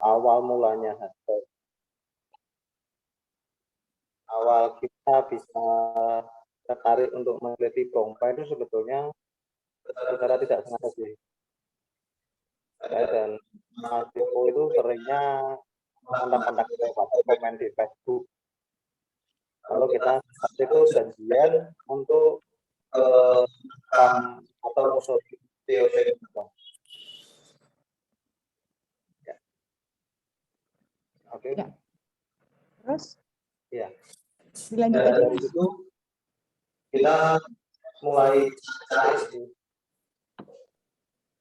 awal mulanya saja. Awal kita bisa tertarik untuk meneliti bongkai itu sebetulnya secara tidak sengaja sih. Saya dan Mas Eko itu seringnya kontak-kontak lewat komen di Facebook. Lalu kita saat itu janjian untuk atau musuh teori. Ya. Oke. Ya. Terus? Ya. Dilanjut aja, dari Mas. itu kita mulai cari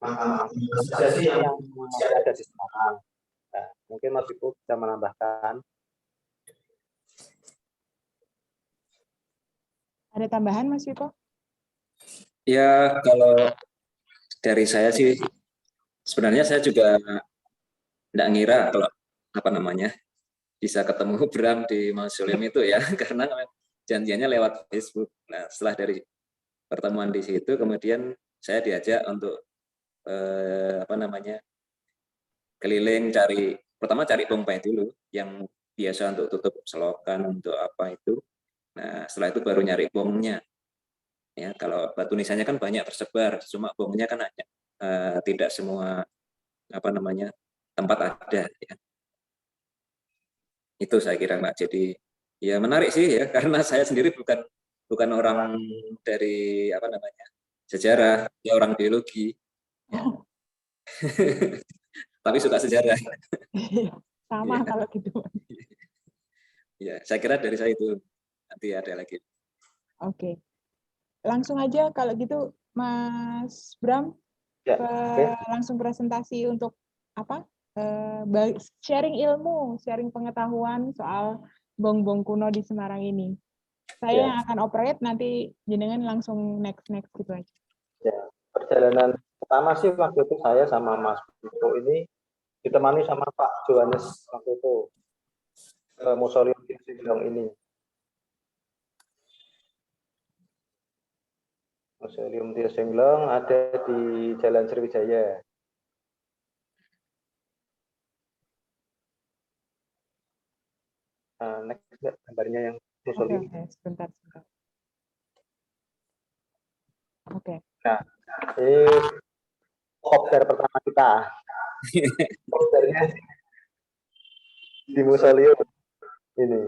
mahkamah asosiasi yang masih ada di Semarang. Nah, mungkin Mas Ibu bisa menambahkan. Ada tambahan, Mas Viko? Ya, kalau dari saya sih, sebenarnya saya juga tidak ngira kalau apa namanya bisa ketemu Bram di mausoleum itu ya, karena janjiannya lewat Facebook. Nah, setelah dari pertemuan di situ, kemudian saya diajak untuk apa namanya keliling pertama cari bongkai dulu yang biasa untuk tutup selokan untuk apa itu. Nah, setelah itu baru nyari bongnya. Ya, kalau batu nisannya kan banyak tersebar, cuma bongnya kan hanya tidak semua apa namanya tempat ada. Ya. Itu saya kira Mbak. Jadi ya menarik sih ya, karena saya sendiri bukan orang dari apa namanya sejarah, ya orang biologi. Ya. Tapi suka sejarah. Sama Ya. kalau gitu. Ya, saya kira dari saya itu. Nanti ada lagi. Oke. Langsung aja kalau gitu Mas Bram Ya, langsung presentasi untuk apa? Sharing ilmu, sharing pengetahuan soal bong-bong kuno di Semarang ini. Saya yang akan operate, nanti jenengan langsung next gitu aja. Ya, perjalanan pertama sih waktu itu saya sama Mas Viko ini ditemani sama Pak Johannes waktu itu ke Museum Tirta ini. Museum Tirta ada di Jalan Sriwijaya. Nah, next gambarnya yang museum. Oke, sebentar. Oke. Nah, ini kopdar pertama kita. Kopdarnya di museum ini.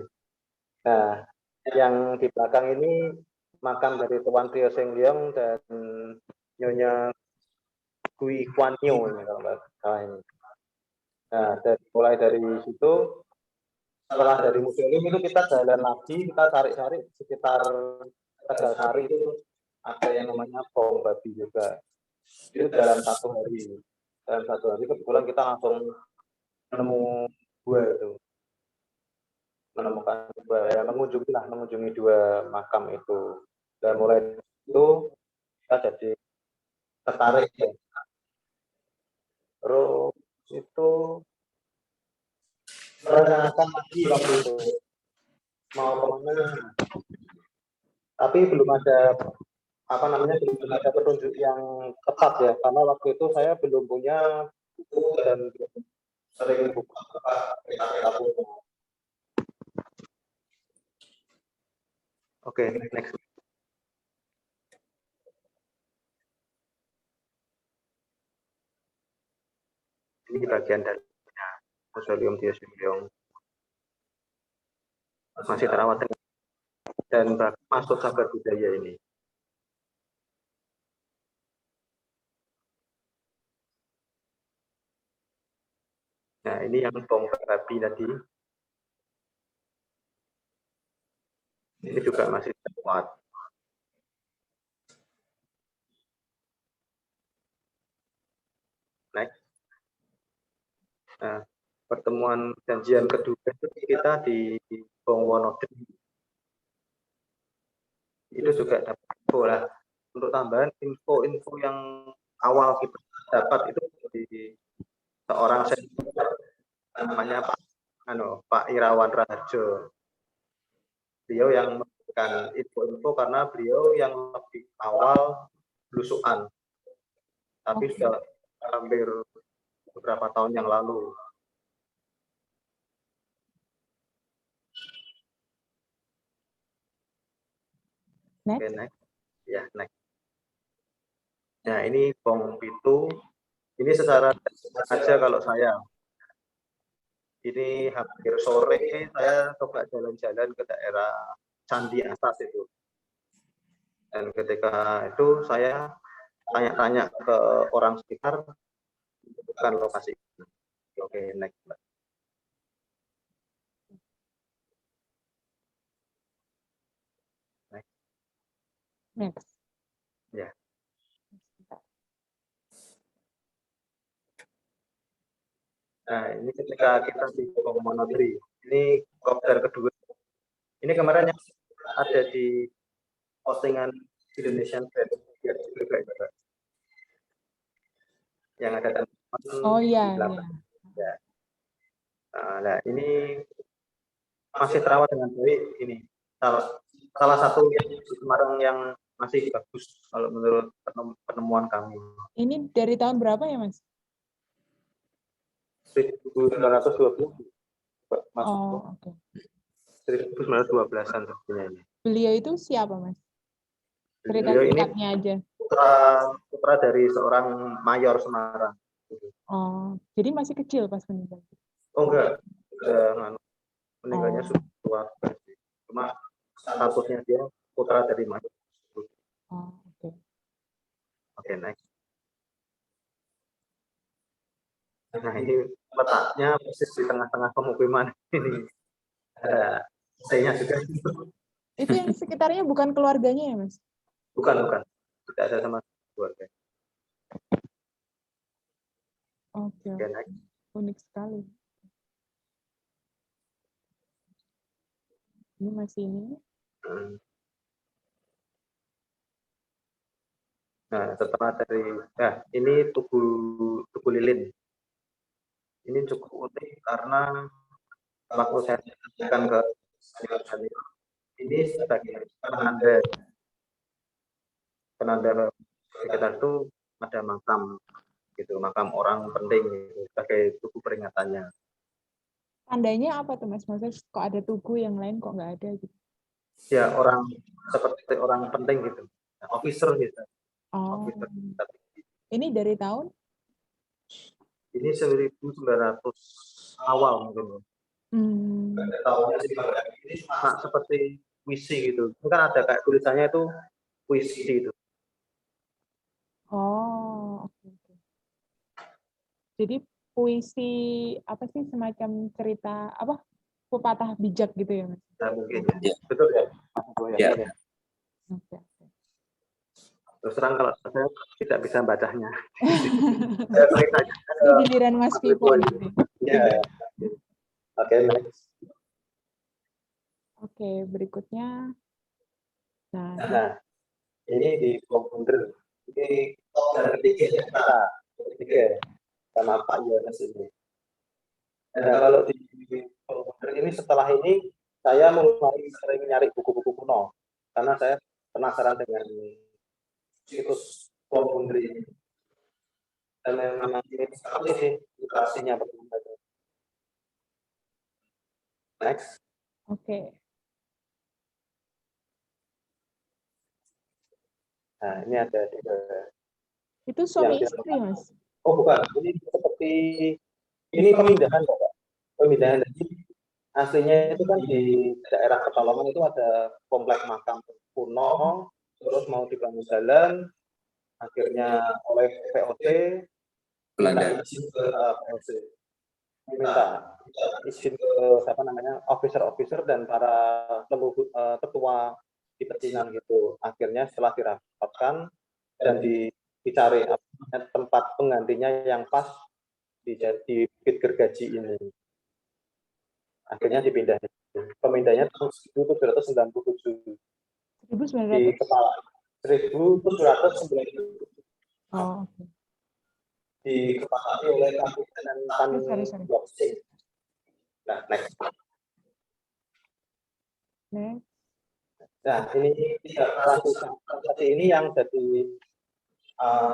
Nah, yang di belakang ini makam dari Tuan Trio Seng Leong dan Nyonya Gui Kuan Yew ini kalau nggak salah ini. Nah, mulai dari situ, setelah dari museum itu kita jalan lagi, kita cari-cari sekitar Tegalsari itu ada yang namanya Bong Babi juga. Itu dalam satu hari. Dalam satu hari kebetulan kita langsung menemu dua itu. Menemukan dua, ya mengunjungi dua makam itu. Dan mulai itu kita jadi tertarik ya. Terus itu merencanakan lagi waktu itu mau kemana, tapi belum ada belum ada petunjuk yang tepat ya, karena waktu itu saya belum punya buku dan sering buka peta. Oke, next. Ini bagian dari Museum Tirta Leong masih terawat dan masuk cagar budaya ini. Nah, ini yang Bong Babi tadi. Ini juga masih kuat. Next. Nah, pertemuan janjian kedua itu kita di Bong Wonodri. Itu juga dapat info lah. Untuk tambahan info yang awal kita dapat itu dari seorang senior namanya Pak Irawan Raharjo. Beliau yang memberikan info-info karena beliau yang lebih awal belusukan. Tapi sudah hampir beberapa tahun yang lalu. Oke, next. Ya, next. Nah, ini Bong Pitu. Ini secara aja kalau saya. Ini hampir sore saya coba jalan-jalan ke daerah Candi Atas itu. Dan ketika itu saya tanya-tanya ke orang sekitar, bukan lokasi. Oke, next. Next. Ya. Nah, ini ketika kita di Monodri, ini kopdar kedua. Ini kemarin yang ada di postingan Indonesian Trade juga. Yang ada teman Oh iya, di belakang. Ya. Nah, ini masih terawat dengan baik. Ini salah satu yang di Semarang yang masih bagus kalau menurut penemuan kami. Ini dari tahun berapa ya, Mas? 1920. Oh, oke. 1912-an tentunya ini. Beliau itu siapa, Mas? Cerita Beliau ini singkatnya aja. putra dari seorang mayor Semarang. Oh, jadi masih kecil pas meninggal. Oh enggak, meninggalnya sudah tua. Cuma statusnya dia putra dari mayor. Oh, oke. Oke, next. Nah, ini letaknya persis di tengah-tengah pemukiman ini. Ada saya juga. Itu yang sekitarnya bukan keluarganya ya, Mas? Bukan. Tidak ada sama keluarga. Oke. Oke, next. Unik sekali. Ini masih ini. Nah, setelah dari ini tugu lilin. Ini cukup unik karena waktu saya tanyakan ke ini sebagai penanda sekitar itu ada makam gitu, makam orang penting gitu, sebagai tugu peringatannya. Tandanya apa tuh, Mas? Maksudnya kok ada tugu yang lain kok nggak ada gitu? Ya, orang seperti orang penting gitu. Nah, officer gitu. Oh. Officer. Ini dari tahun? Ini 1900 awal mungkin. Tahunnya sih ini cuma seperti puisi gitu. Itu kan ada kayak tulisannya itu puisi gitu. Oh, oke. Jadi puisi apa sih, semacam cerita apa? Pepatah bijak gitu ya, Mas? Ya, mungkin ya. Betul ya. Ya. Oke. Terus terang kalau saya tidak bisa bacanya. Ini giliran Mas Pipo. Ya. Oke, next. Oke, berikutnya. Nah, ini di Bogor. Ini yang ketiga sama Pak Yohanes ini. Nah, kalau di Bogor ini setelah ini saya mulai sering nyari buku-buku kuno karena saya penasaran dengan situs Bogor ini. Dan memang ini sekali sih literasinya bagaimana. Next. Oke. Nah, ini ada itu suami istri, Mas? Oh, bukan. Ini seperti ini pemindahan, Bapak. Pemindahan. Jadi aslinya itu kan di daerah Pekalongan itu ada komplek makam kuno, terus mau dibangun jalan, akhirnya oleh VOC minta izin ke VOC, minta izin ke siapa namanya officer dan para ketua di pecinan gitu. Akhirnya setelah dirapatkan dan dicari tempat penggantinya yang pas di Bukit Gergaji ini. Akhirnya dipindah. Pemindahnya tahun 1797. 1900. Di kepala 1797. Oh, oke. Dikepalai oleh Kabupaten Tanjung. Nah, next. Nah, ini ini yang jadi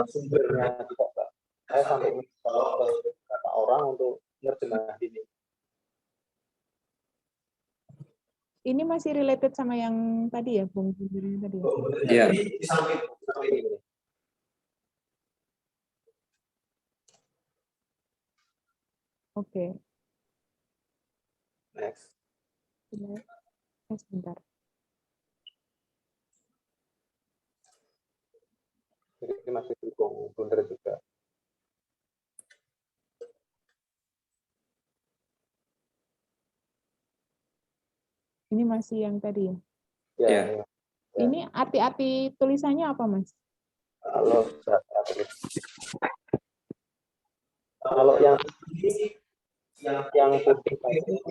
sumbernya juga, Pak. Saya sampai kalau ke beberapa orang untuk menerjemah ini. ini masih related sama yang tadi ya, Bung Bundir tadi ya? Iya. Di samping ini. Oke. Next. Sebentar. Jadi ini masih dukung Bundar juga. Ini masih yang tadi ya? Ya, Iya. ya. Ini arti-arti tulisannya apa, Mas? Kalau yang putih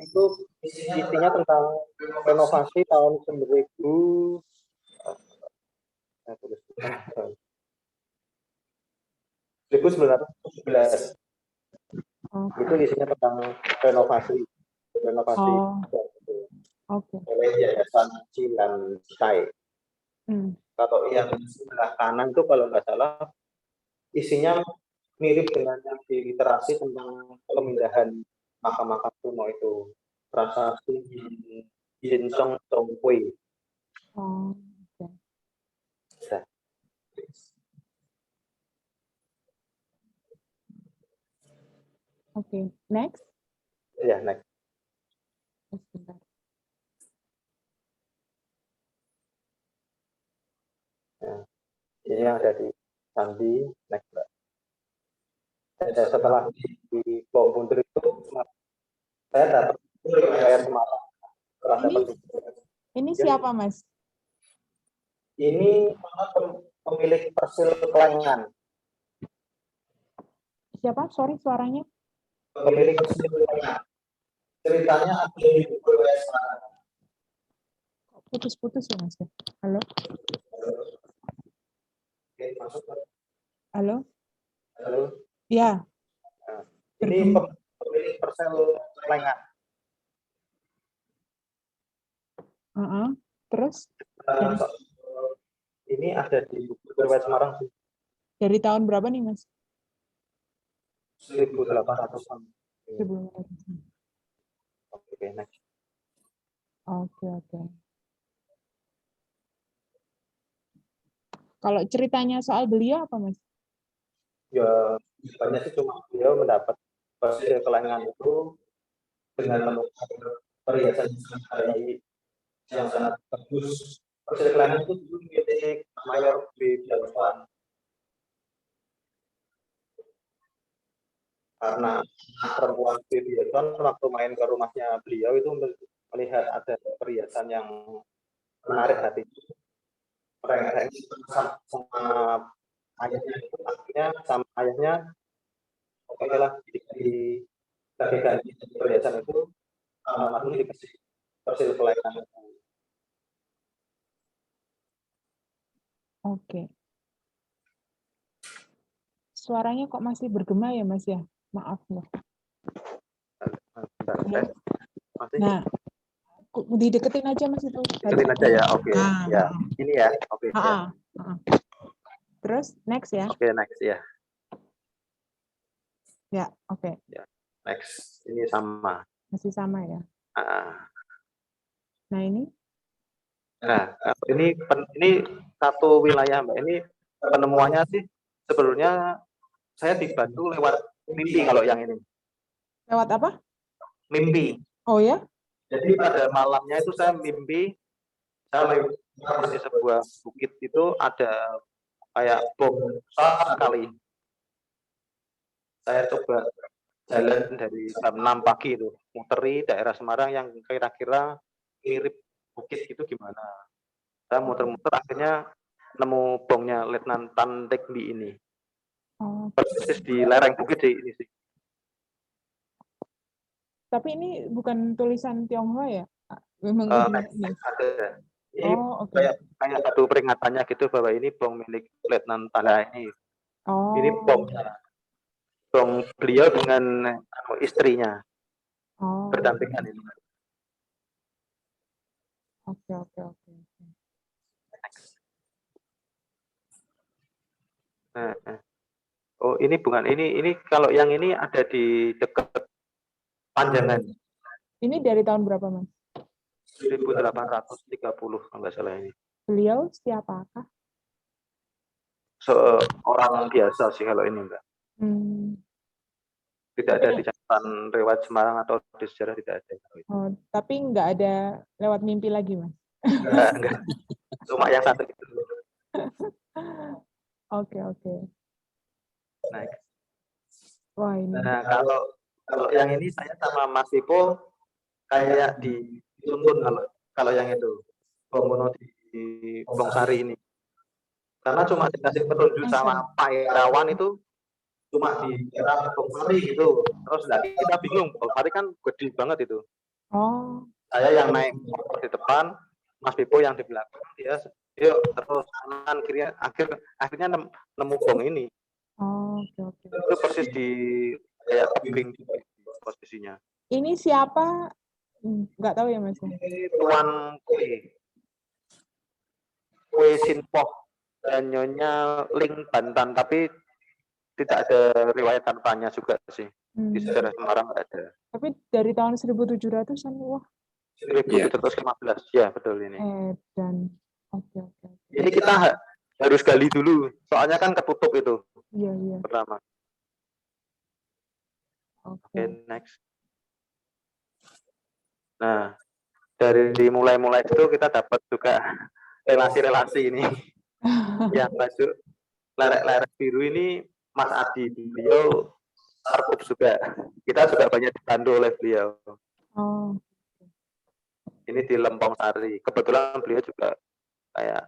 itu isinya tentang renovasi tahun 1911. Itu isinya tentang renovasi. Oh, oke. Oleh Yayasan Cilan Sai. Kalau yang sebelah kanan itu kalau nggak salah isinya mirip dengan yang di literasi tentang pemindahan makam-makam kuno itu, prasasti Jinsong Tongkui. Oh, oke. Nah, Oke, next. ya, next. Sebentar. Nah, ini yang ada di Candi, next. Setelah di Bom Bundir itu, saya dapat riwayat Semarang. Ini siapa, Mas? Ini pemilik Persil Kelengan. Siapa? Sorry, suaranya. Pemilik Persil Kelengan. Ceritanya ada di buku riwayat Semarang. Putus-putus ya, Mas? Halo? Oke, masuk. Halo? Halo. Ya. Nah, ini pemilik Persil Kelengan. Terus? Ini ada di buku riwayat Semarang. Dari tahun berapa nih, Mas? 1800-an. Oke, next. Oke. Kalau ceritanya soal beliau apa, Mas? Ya, banyak sih, cuma beliau mendapat Persil Kelengan itu dengan menemukan perhiasan yang sangat bagus. Persil Kelengan itu dulu milik Mayor B. Biawan. Karena perempuan B. Biawan waktu main ke rumahnya beliau itu melihat ada perhiasan yang menarik hati. Mereka sama ayahnya itu, akhirnya sama ayahnya oke lah di ganti perhiasan itu almarhum dikasih Persil Kelengan. Oke. Suaranya kok masih bergema ya, Mas ya? Maaf loh. Nah, dideketin aja, Mas itu. Deketin aja ya, oke. Ya, ini ya, oke. Ya. Terus next ya. Oke, next ya. Ya, oke. Ya, next. Ini sama. Masih sama ya. Nah, ini? Nah, ini satu wilayah, Mbak. Ini penemuannya sih sebenarnya saya dibantu lewat mimpi kalau yang ini. Lewat apa? Mimpi. Oh ya? Jadi pada malamnya itu saya mimpi, saya di sebuah bukit itu ada kayak bom besar sekali. Saya coba jalan dari jam 6 pagi itu, muteri daerah Semarang yang kira-kira mirip bukit itu gimana. Saya muter-muter akhirnya nemu bomnya Letnan Tan Tekbi ini. Persis di lereng bukit ini sih. Tapi ini bukan tulisan Tionghoa ya? Memang ini. Ada. Ini kayak satu peringatannya gitu bahwa ini bom milik Letnan Tanda ini. Ini bom beliau dengan istrinya. Berdampingan ini. Oke. Nah. Oh, ini bukan ini kalau yang ini ada di dekat Panjangan. Ini dari tahun berapa, Mas? 1830 kalau nggak salah ini. Beliau siapakah? Orang biasa sih kalau ini, Mbak. Tidak ada di catatan riwayat Semarang atau di sejarah, tidak ada. Oh, tapi nggak ada lewat mimpi lagi, Mas? Enggak. Cuma yang satu itu. Oke. Next. Wah, ini. Nah, kalau yang ini saya sama Mas Ipo kayak dituntun kalau yang itu Bomono di Bongsari ini. Karena cuma dikasih petunjuk sama Pak Irawan itu cuma di daerah Bongsari gitu. Terus kita bingung, Bongsari kan gede banget itu. Oh. Saya yang naik motor di depan, Mas Pipo yang di belakang, dia yuk terus kanan kiri, akhirnya nemu gong ini. Oh, oke. Itu persis di kayak tebing posisinya. Ini siapa? Nggak tahu ya, Mas. Tuan Kue Sinpoh dan Nyonya Ling Bantan, tapi tidak ada riwayat tanpanya juga sih. Di sejarah Semarang nggak ada. Tapi dari tahun 1700-an, wah. 1715, ya betul ini. Dan oke. Ini kita harus gali dulu, soalnya kan ketutup itu. Iya. Pertama. Oke, next. Nah, dari mulai itu kita dapat juga relasi-relasi ini. Yang baju lerek-lerek biru ini Mas Adi, beliau Arkup juga. Kita juga banyak dibantu oleh beliau. Oh. Ini di Lempong Sari. Kebetulan beliau juga kayak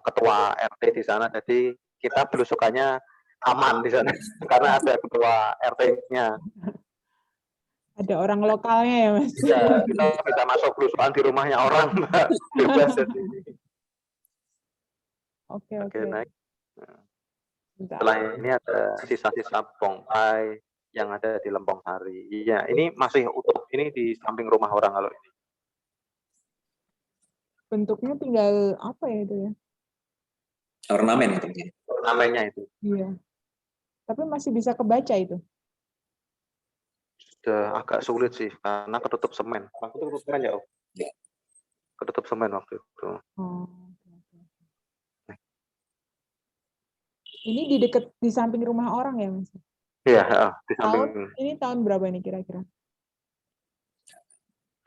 ketua RT di sana, jadi kita belusukannya aman di sana karena ada ketua RT-nya. Ada orang lokalnya ya, Mas? Iya, kita bisa masuk belusukan di rumahnya orang, Mbak. Bebas jadi. Oke, naik. Setelah ini ada sisa-sisa bongkai yang ada di Lempong Sari. Iya, ini masih utuh. Ini di samping rumah orang kalau ini. Bentuknya tinggal apa ya itu ya? Ornamen itu. Ornamennya itu. Iya. Tapi masih bisa kebaca itu. Sudah agak sulit sih karena ketutup semen. Ketutup semen ya, Om? Ya. Ketutup semen waktu itu. Oh. Ini di samping rumah orang ya, Mas? Iya, di samping. Ini tahun berapa nih kira-kira?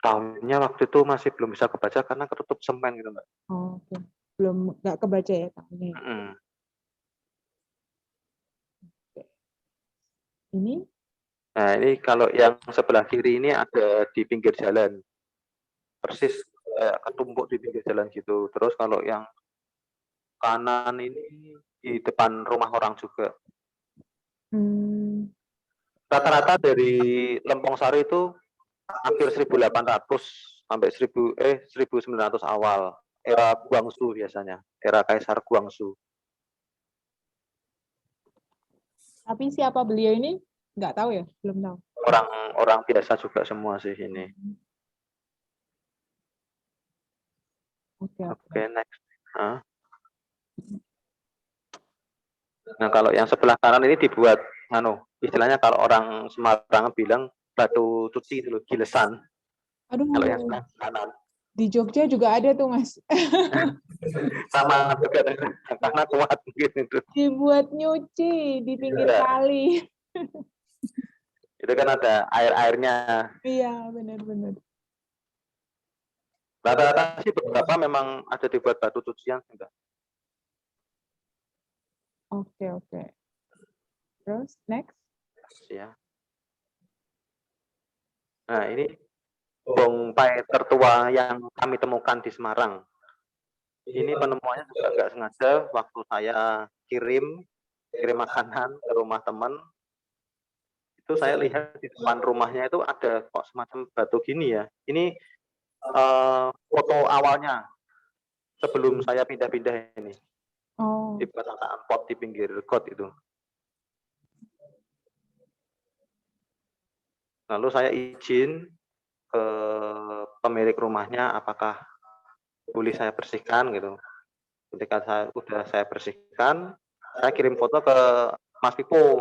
Tahunnya waktu itu masih belum bisa kebaca karena ketutup semen gitu, Mbak. Oh, oke. Belum, nggak kebaca ya tahunnya. Ini? Nah, ini kalau yang sebelah kiri ini ada di pinggir jalan. Persis ketumpuk di pinggir jalan gitu. Terus kalau yang kanan ini di depan rumah orang juga. Rata-rata dari Lempong Sari itu akhir 1800 sampai 1900 awal. Era Guangzhou biasanya, era Kaisar Guangzhou. Tapi siapa beliau ini? Nggak tahu ya, belum tahu. Orang biasa juga semua sih ini. Oke, next. Nah, kalau yang sebelah kanan ini dibuat, istilahnya kalau orang Semarang bilang batu cuci itu loh, gilesan. Aduh. Kalau yang sebelah kanan. Di Jogja juga ada tuh, Mas. Sama juga, karena kuat mungkin itu. Dibuat nyuci di pinggir kali. Itu kan ada air-airnya. Iya, benar-benar. Rata-rata sih beberapa memang ada dibuat batu cucian enggak. Oke. Terus next. Ya. Nah, ini bongkai tertua yang kami temukan di Semarang. Ini penemuannya juga nggak sengaja waktu saya kirim makanan ke rumah teman. Itu saya lihat di depan rumahnya itu ada kok semacam batu gini ya. Ini foto awalnya sebelum saya pindah-pindah ini. Di peletakan pot di pinggir got itu. Lalu saya izin ke pemilik rumahnya apakah boleh saya bersihkan gitu. Ketika saya bersihkan, saya kirim foto ke Mas Pipo.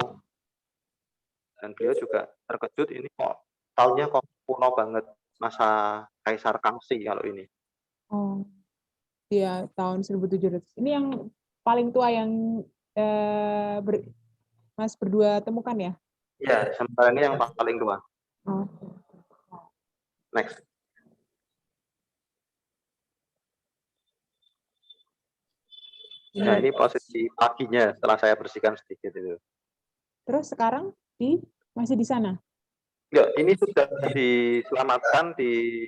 Dan beliau juga terkejut, ini kok tahunnya kok kuno banget. masa Kaisar Kangxi kalau ini. Oh, iya tahun 1700. Ini yang paling tua yang Mas berdua temukan ya? Ya, sementara ini yang paling tua. Oh. Next. Nah, ini posisi paginya setelah saya bersihkan sedikit itu. Terus sekarang masih di sana? Ya, ini sudah diselamatkan di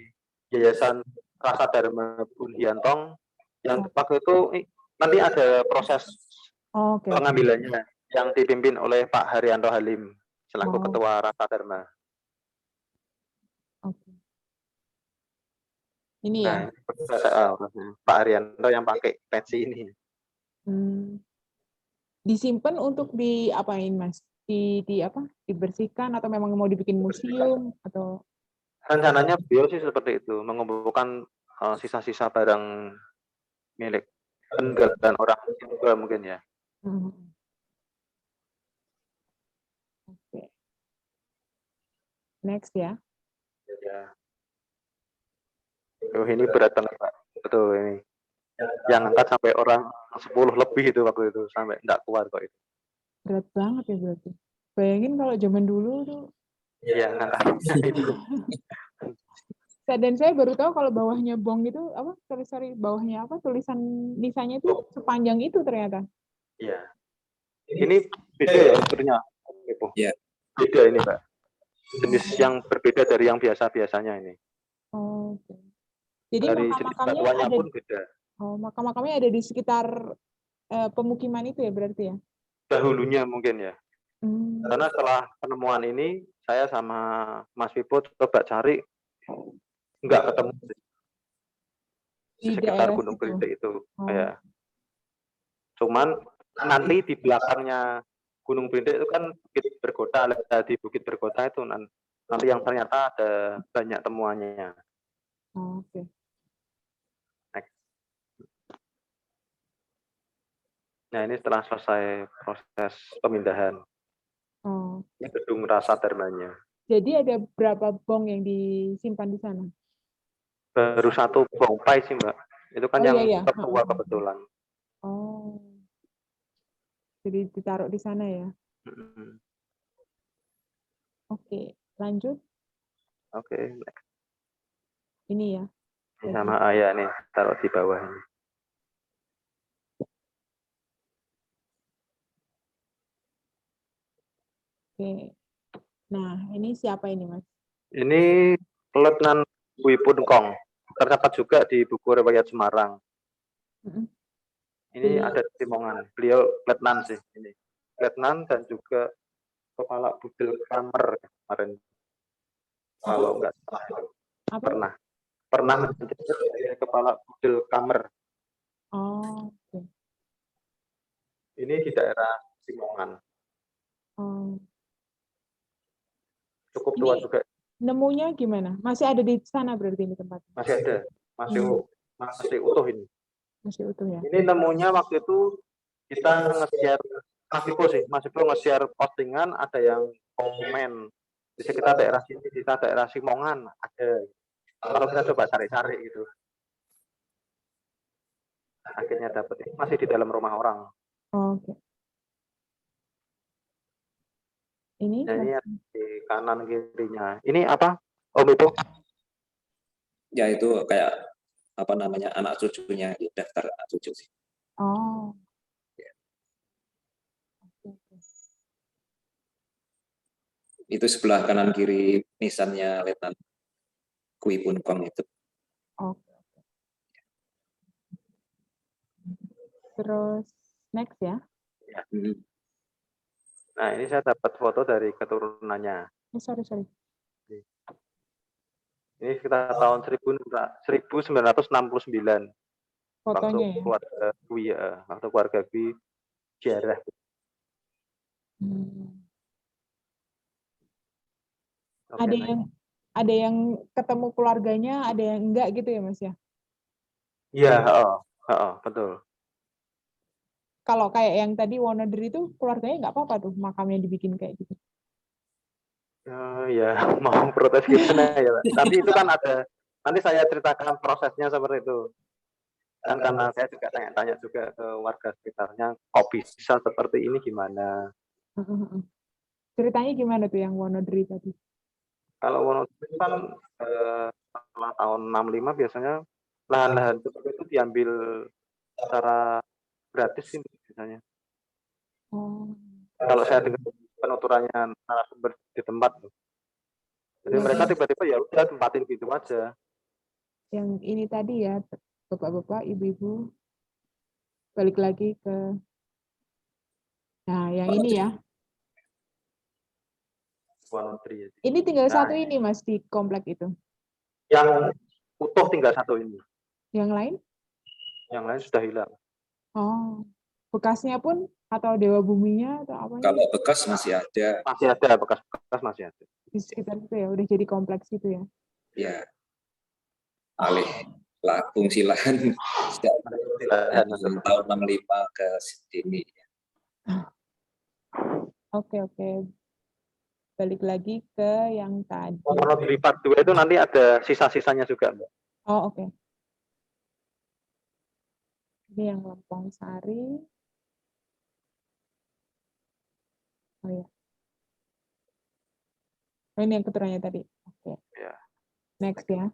Yayasan Rasa Dharma Bunhiantong yang waktu itu nanti ada proses pengambilannya yang dipimpin oleh Pak Haryanto Halim selaku Ketua Rasa Dharma. Oke. Ini ya? Nah, Pak Haryanto yang pakai peci ini. Disimpan untuk diapain, Mas? Dibersihkan atau memang mau dibikin museum atau? Rencananya beliau sih seperti itu, mengumpulkan sisa-sisa barang milik peninggalan orang juga mungkin ya. Oke. Next ya. Ya. Oh, ini berat banget Pak. Betul ini. Yang angkat sampai orang 10 lebih itu waktu itu sampai enggak kuat kok itu. Berat banget ya berarti. Bayangin kalau zaman dulu tuh. Iya, ngangkatnya itu. Dan saya baru tahu kalau bawahnya bong itu apa? Sorry, bawahnya apa? Tulisan nisanya itu sepanjang itu ternyata. Iya. Ini beda ya sebenarnya. Iya. Beda ini, Pak. Jenis yang berbeda dari yang biasa-biasanya ini. Oh, oke. Jadi dari makam-makamnya ada pun beda. Oh, makam-makamnya ada di sekitar pemukiman itu ya berarti ya? Dahulunya mungkin ya. Karena setelah penemuan ini saya sama Mas Wipo coba cari nggak ketemu di sekitar Gunung Printik itu. Ya. Cuman nanti di belakangnya Gunung Printik itu kan Bukit Bergota, di Bukit Bergota itu nanti yang ternyata ada banyak temuannya. Oke. Nah ini setelah selesai proses pemindahan gedung Rasa Dharmanya. Jadi ada berapa bong yang disimpan di sana? Baru 1 bongpai sih Mbak. Itu kan yang tertua kebetulan. Oh. Jadi ditaruh di sana ya? Oke, lanjut. Oke. Ini ya. Ini sama ayah nih, taruh di bawah ini. Oke. Nah, ini siapa ini, Mas? Ini Letnan Wipun Kong. Terdapat juga di buku riwayat Semarang. Ini ada di Timongan. Beliau letnan sih ini. Letnan dan juga kepala Budel Kamer kemarin. Kalau enggak salah. Pernah menjadi kepala Budel Kamer. Oh, oke. Ini di daerah Timongan. Oh. Cukup tua juga. Nemunya gimana? Masih ada di sana berarti ini tempatnya? Masih ada. Masih utuh ini. Masih utuh ya? Ini nemunya waktu itu kita nge-share Mas Ipo nge-share postingan, ada yang komen di sekitar daerah sini, di sekitar daerah Simongan ada. Kalau kita coba cari-cari gitu. Akhirnya dapat. Masih di dalam rumah orang. Oke. Ini di kanan kirinya. Ini apa? Om itu? Ya itu kayak apa namanya anak cucunya, daftar anak cucu sih. Oh. Itu sebelah kanan kiri nisannya Letnan Wipun Kong itu. Oke. Terus next ya? Nah ini saya dapat foto dari keturunannya. Sorry. Ini sekitar tahun 1969. Fotonya waktu keluarga Gwi ziarah. Ada yang ketemu keluarganya, ada yang enggak gitu ya Mas ya? Iya, betul. Kalau kayak yang tadi Wonodri itu keluarganya nggak apa-apa tuh makamnya dibikin kayak gitu? Ya mau protes gimana ya, Pak. Tapi itu kan ada, nanti saya ceritakan prosesnya seperti itu. Kan karena saya juga tanya-tanya juga ke warga sekitarnya, kok bisa seperti ini gimana. Ceritanya gimana tuh yang Wonodri tadi? Kalau Wonodri kan setelah tahun 65 biasanya lahan-lahan seperti itu diambil secara gratis sih biasanya. Oh. Kalau saya dengar penuturannya narasumber di tempat, jadi mereka tiba-tiba ya udah tempatin gitu aja. Yang ini tadi ya, bapak-bapak, ibu-ibu, balik lagi ke, nah yang ini ya. Wonodri. Ini tinggal Nah, satu ini Mas di komplek itu. yang utuh tinggal satu ini, Yang lain? yang lain sudah hilang. Oh, bekasnya pun atau dewa buminya atau apa? Kalau bekas masih ada. Masih ada bekas-bekas, masih ada. Di sekitar itu ya, udah jadi kompleks gitu ya. Ya, alih fungsi lahan sejak tahun 65 ke sini. Oke. Balik lagi ke yang tadi. Wonodri Part 2 itu nanti ada sisa-sisanya juga, Mbak. Oh, oke. Ini yang Lempong Sari. Oh ya. Oh, ini yang keturunan tadi. Oke. Ya. Next ya.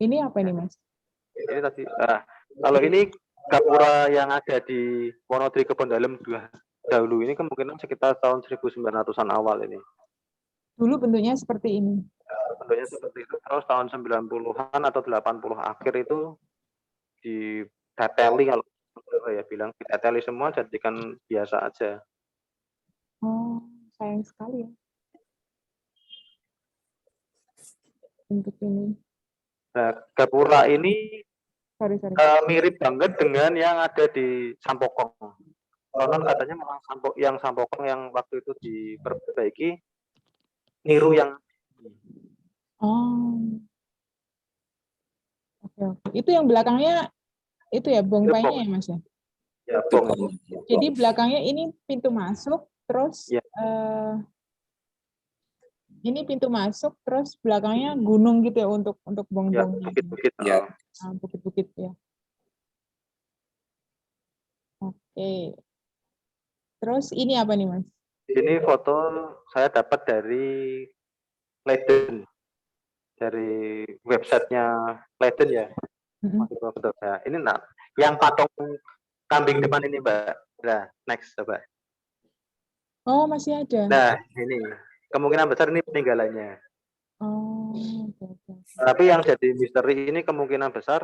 Ini apa ini, Mas? Ini tadi. Kalau ini gapura yang ada di Wonodri Kebondalem dahulu ini kemungkinan sekitar tahun 1900-an awal ini. Dulu bentuknya seperti ini. Bentuknya seperti itu. Terus tahun 90-an atau 80 akhir itu diteteli, kalau ya bilang diteteli semua, jadikan biasa aja. Oh, sayang sekali ya. Untuk ini. Nah, gapura ini Sorry. mirip banget dengan yang ada di Sampokong. Konon katanya memang yang Sampokong yang waktu itu diperbaiki niru yang. Oh. Oke. Itu yang belakangnya itu ya bongpainya ya, Mas ya? Ya, bong. Jadi belakangnya ini pintu masuk, terus Ya. Ini pintu masuk, terus belakangnya gunung gitu ya untuk Ya, bong-bongnya. bukit-bukit. Ya. Bukit-bukit ya. Oke. Terus ini apa nih, Mas? Ini foto saya dapat dari Leiden, dari websitenya Leiden ya. Betul. Nah, ini yang patung kambing depan ini, Mbak. Nah, next coba. Oh, masih ada. Nah, ini kemungkinan besar ini peninggalannya. Oh, oke. Tapi yang jadi misteri ini kemungkinan besar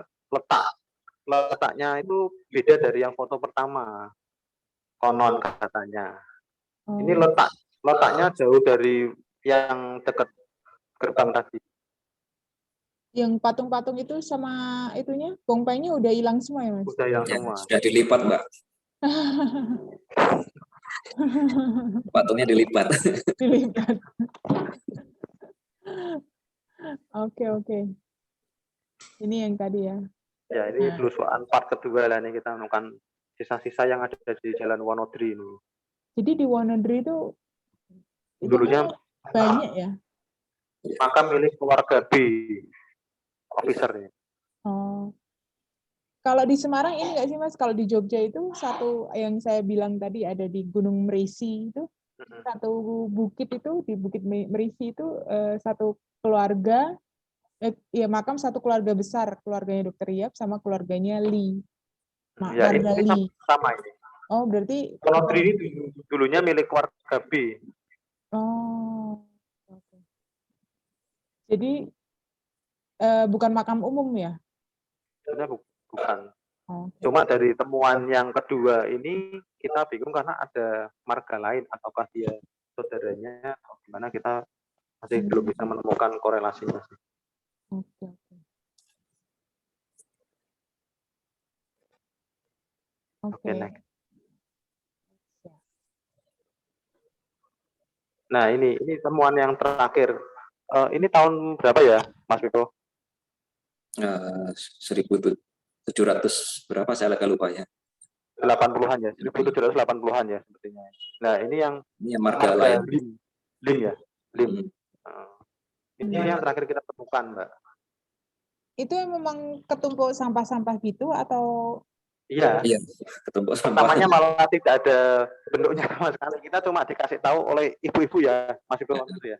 letaknya itu beda dari yang foto pertama. Konon katanya. Ini letaknya jauh dari yang dekat gerbang tadi. Yang patung-patung itu sama itunya, bongpainya udah hilang semua ya, Mas? Udah hilang Ya, semua. sudah dilipat, Mbak. Patungnya dilipat. Dilipat. Oke. Ini yang tadi ya. Ya, ini belusuan part kedua lah, nih kita menemukan sisa-sisa yang ada di Jalan Wonodri ini. Jadi di Wonodri itu dulunya banyak ya? Makam milik keluarga B, officernya. Oh. Kalau di Semarang ini nggak sih, Mas? Kalau di Jogja itu satu yang saya bilang tadi ada di Gunung Merisi itu, satu bukit itu, di Bukit Merisi itu satu keluarga, makam satu keluarga besar, keluarganya Dr. Yap sama keluarganya Lee. Ya, ini sama ini. Oh, berarti Wonodri ini dulunya milik keluarga B. Oh, oke. Jadi bukan makam umum ya? Sebenarnya bukan. Oh. Cuma dari temuan yang kedua ini kita bingung karena ada marga lain, ataukah dia saudaranya atau gimana, kita masih belum bisa menemukan korelasinya. Oke. Next. Nah, ini temuan yang terakhir. Ini tahun berapa ya, Mas Viko? 1700 berapa, saya agak lupa ya. 80-an ya, 1780-an ya sepertinya. Nah, ini yang marga lain. Lim ya. Lim. Ini yang terakhir kita temukan, Mbak. Itu memang ketumpuk sampah-sampah gitu atau? Iya. Iya, ketumpuk sampah. Pertamanya malah tidak ada bentuknya sama sekali. Kita cuma dikasih tahu oleh ibu-ibu ya, Mas Ibu waktu itu ya.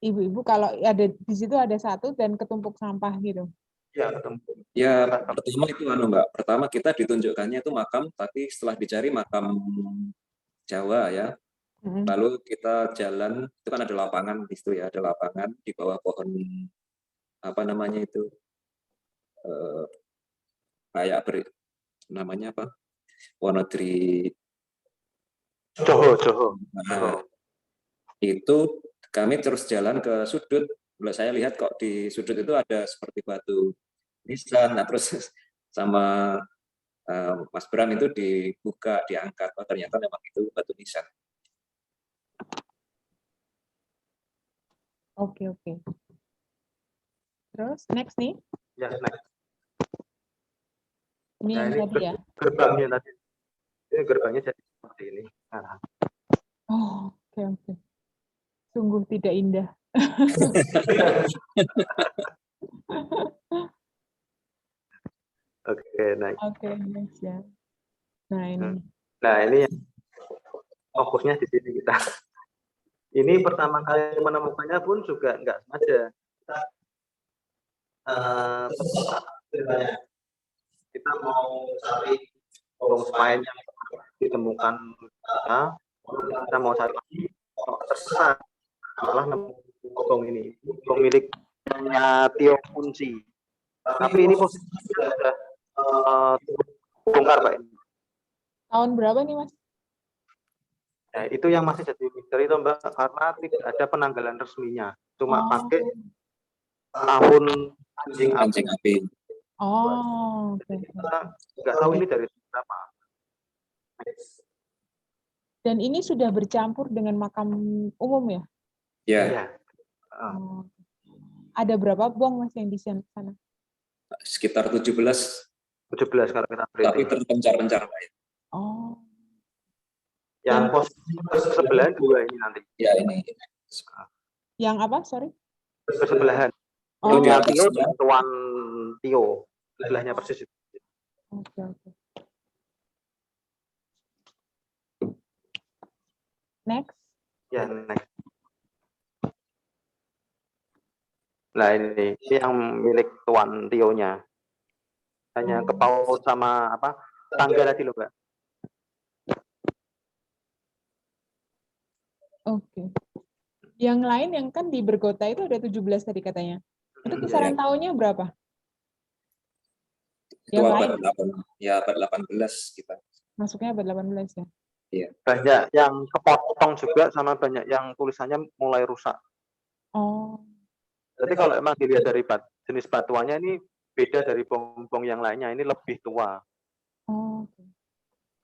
Ibu-ibu kalau ada di situ ada satu dan ketumpuk sampah gitu. Iya, ketumpuk. Ya, pertama itu Mbak. Pertama kita ditunjukkannya itu makam, tapi setelah dicari makam Jawa ya. Lalu kita jalan, itu kan ada lapangan di situ ya, ada lapangan di bawah pohon apa namanya itu, kayak namanya apa, Wonodri. Joho. Nah, itu kami terus jalan ke sudut. Kalau saya lihat kok di sudut itu ada seperti batu nisan. Nah terus sama Mas Bram itu dibuka, diangkat. Oh, ternyata memang itu batu nisan. Oke. Terus next nih? Ya, next. Ini Nah, yang ini tadi ya? gerbangnya tadi. Ini gerbangnya jadi seperti ini. Nah. Oh, oke. Sungguh tidak indah. Oke, next. Oke, next ya. Nah, ini. Nah, ini yang fokusnya di sini kita. Ini pertama kali menemukannya pun juga nggak sengaja. Kita mau cari bong spine yang ditemukan kita mau cari lagi, tersesat malah nemu bong ini, bong miliknya Tio Kunci. Tapi ini posisinya sudah bongkar, Pak. Tahun berapa nih, Mas? Nah, itu yang masih jadi misteri itu, Mbak, karena tidak ada penanggalan resminya, cuma pakai tahun anjing api. Oh, oke. Kita nggak tahu ini dari berapa. Dan ini sudah bercampur dengan makam umum ya? Ya. Oh. Ada berapa bong, Mas, yang di sana? Sekitar 17 kalau kita berhitung. Tapi terpencar-pencar, Pak. Oh. Yang posisi sebelahan dua ini nanti. Ya, ini. Yang apa? Sorry. Bersebelahan. Oh. Ini Tio dan Tuan Tio. Sebelahnya persis. Oke. Next. Ya, next. Nah, ini yang milik Tuan Tio-nya. Hanya kepaut sama apa? Tangga tadi loh, Mbak. Oke. Yang lain yang kan di Bergota itu ada 17 tadi katanya. Itu kisaran tahunnya berapa? Yang lain? Abad 18 kita. Masuknya abad 18 ya? Iya. Banyak yang kepotong juga sama banyak yang tulisannya mulai rusak. Oh. Jadi kalau emang dilihat dari jenis batuannya ini beda dari bong-bong yang lainnya, ini lebih tua. Oh.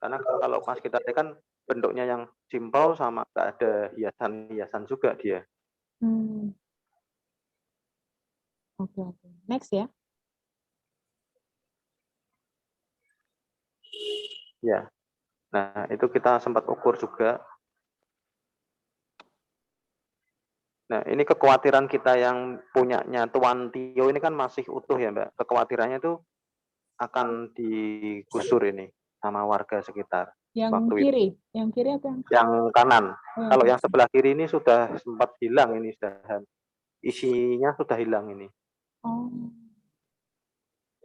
Karena kalau pas kita lihat kan bentuknya yang simpel sama nggak ada hiasan-hiasan juga dia. Oke. Next ya. Ya. Nah, itu kita sempat ukur juga. Nah, ini kekhawatiran kita yang punyanya Tuan Tio ini kan masih utuh ya, Mbak. Kekhawatirannya itu akan digusur ini sama warga sekitar. Yang kiri? Yang kiri atau yang kanan? Kalau yang sebelah kiri ini sudah sempat hilang ini, sudah isinya sudah hilang ini. Oh.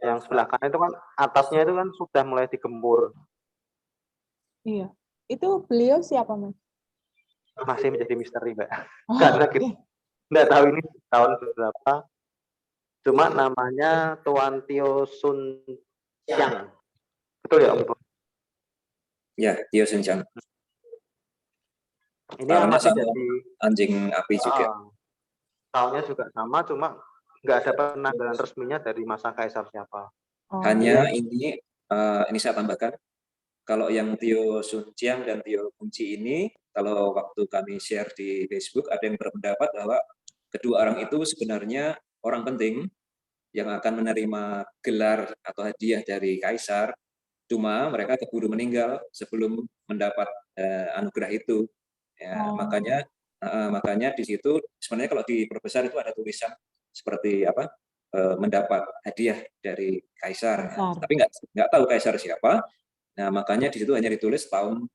Yang sebelah kanan itu kan atasnya itu kan sudah mulai digembur. Iya. Itu beliau siapa, Mas? Masih menjadi misteri, Mbak. Karena kita nggak tahu ini tahun berapa. Cuma namanya Tuan Tio Sun Chiang. Betul ya, Om Ibu? Ya, Tio Sun Chiang. Ini yang masih jadi anjing api juga. Tahunnya juga sama, cuma nggak ada penanggalan resminya dari masa Kaisar siapa. Hanya ini saya tambahkan, kalau yang Tio Sun Chiang dan Tio Kunci ini, kalau waktu kami share di Facebook, ada yang berpendapat bahwa kedua orang itu sebenarnya orang penting yang akan menerima gelar atau hadiah dari Kaisar, cuma mereka keburu meninggal sebelum mendapat anugerah itu. Ya, makanya Makanya di situ sebenarnya kalau diperbesar itu ada tulisan seperti apa, mendapat hadiah dari kaisar. Tapi nggak tahu kaisar siapa. Nah, makanya di situ hanya ditulis tahun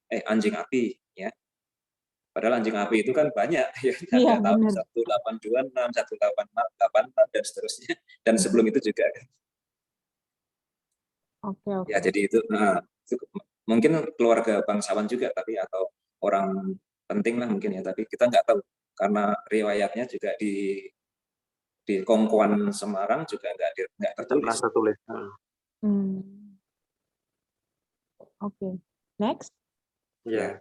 anjing api, ya. Padahal anjing api itu kan banyak, ya. Iya, Ada tahun benar. 1826, 1886 dan seterusnya, dan sebelum itu juga. Oke. Ya, jadi itu mungkin keluarga bangsawan juga, tapi atau orang penting lah mungkin ya, tapi kita nggak tahu karena riwayatnya juga di Kongkoan Semarang juga nggak tertulis. tertulis. Oke. Next. Ya.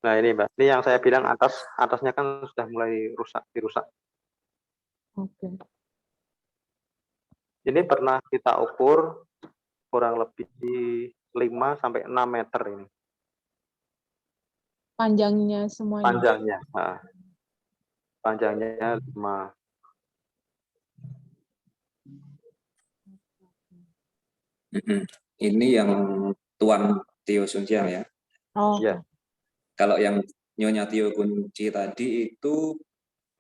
Nah ini Mbak, ini yang saya bilang atasnya kan sudah mulai dirusak. Oke. Ini pernah kita ukur kurang lebih 5 sampai 6 meter ini. Panjangnya semuanya. Panjangnya. Nah, panjangnya 5. Ini yang Tuan Tio Sunjiang ya. Oh. Ya. Kalau yang Nyonya Tio Kunci tadi itu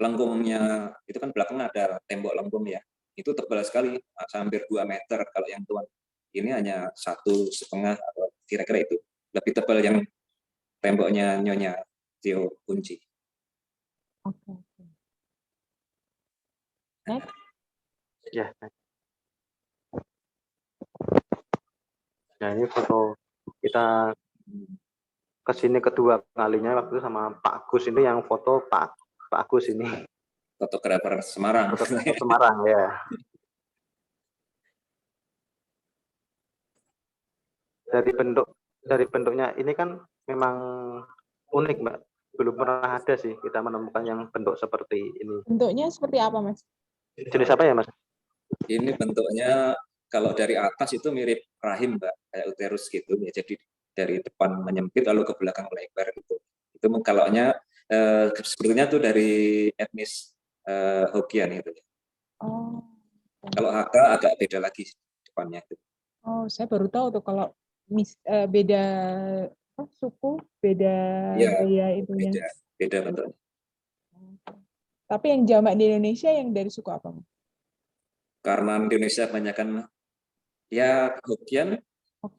lengkungnya, itu kan belakang ada tembok lengkung ya. Itu tebal sekali, hampir 2 meter. Kalau yang Tuan ini hanya 1,5 atau kira-kira itu. Lebih tebal yang temboknya Nyonya Tio Kunci. Oke. Next. Ya. Nah ini foto kita kesini kedua kalinya waktu itu sama Pak Agus, ini yang foto Pak Agus ini. Fotografer Semarang. Fotografer Semarang ya. Dari bentuknya ini kan memang unik Mbak. Belum pernah ada sih kita menemukan yang bentuk seperti ini. Bentuknya seperti apa Mas? Jenis apa ya Mas? Ini bentuknya kalau dari atas itu mirip rahim Mbak, kayak uterus gitu ya. Jadi dari depan menyempit lalu ke belakang lebar gitu. Itu kalaunya sebetulnya tuh dari etnis Hokkien itu. Oh. Kalau Hakka agak beda lagi depannya. Oh, saya baru tahu tuh kalau beda suku, beda gaya itunya. Beda bentuknya. Tapi yang jamak di Indonesia yang dari suku apa? Karena Indonesia kebanyakan ya Hokkien,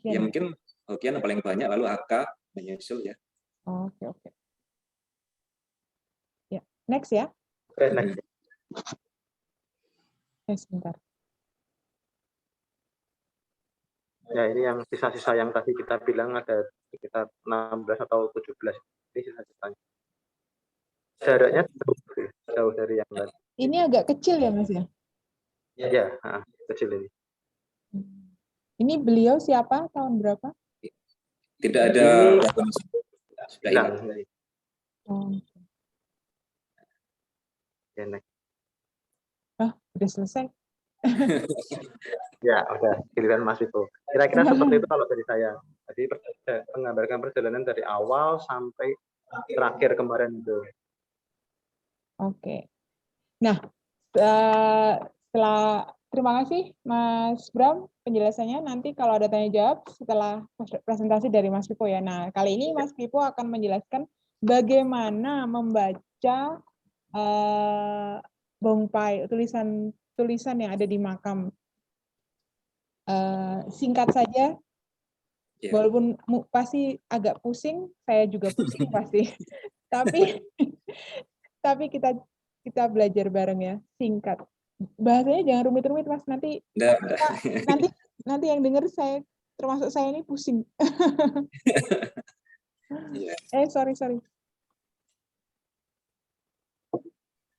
ya mungkin Hokkien yang paling banyak, lalu Hakka menyusul ya. Oke. Ya, next ya. Oke, next. Sebentar. Ya ini yang sisa-sisa yang tadi kita bilang ada sekitar 16 atau 17. Ini sisa-sisanya. Jaraknya jauh dari yang lain. Ini agak kecil ya Mas ya? Ya, kecil ini. Ini beliau siapa? Tahun berapa? Tidak ada sudah hilang. Ya, next. Udah selesai. Ya, udah giliran Mas itu. Kira-kira seperti itu kalau dari saya. Jadi menggambarkan perjalanan dari awal sampai terakhir kemarin itu. Oke. Nah, setelah terima kasih Mas Bram penjelasannya. Nanti kalau ada tanya jawab setelah presentasi dari Mas Pipo ya. Nah, kali ini Mas Pipo akan menjelaskan bagaimana membaca bongpai, tulisan yang ada di makam. Singkat saja, walaupun pasti agak pusing, saya juga pusing pasti. Tapi kita belajar bareng ya, singkat. Bahasanya jangan rumit-rumit Mas, nanti yang dengar saya, termasuk saya ini pusing. Sorry.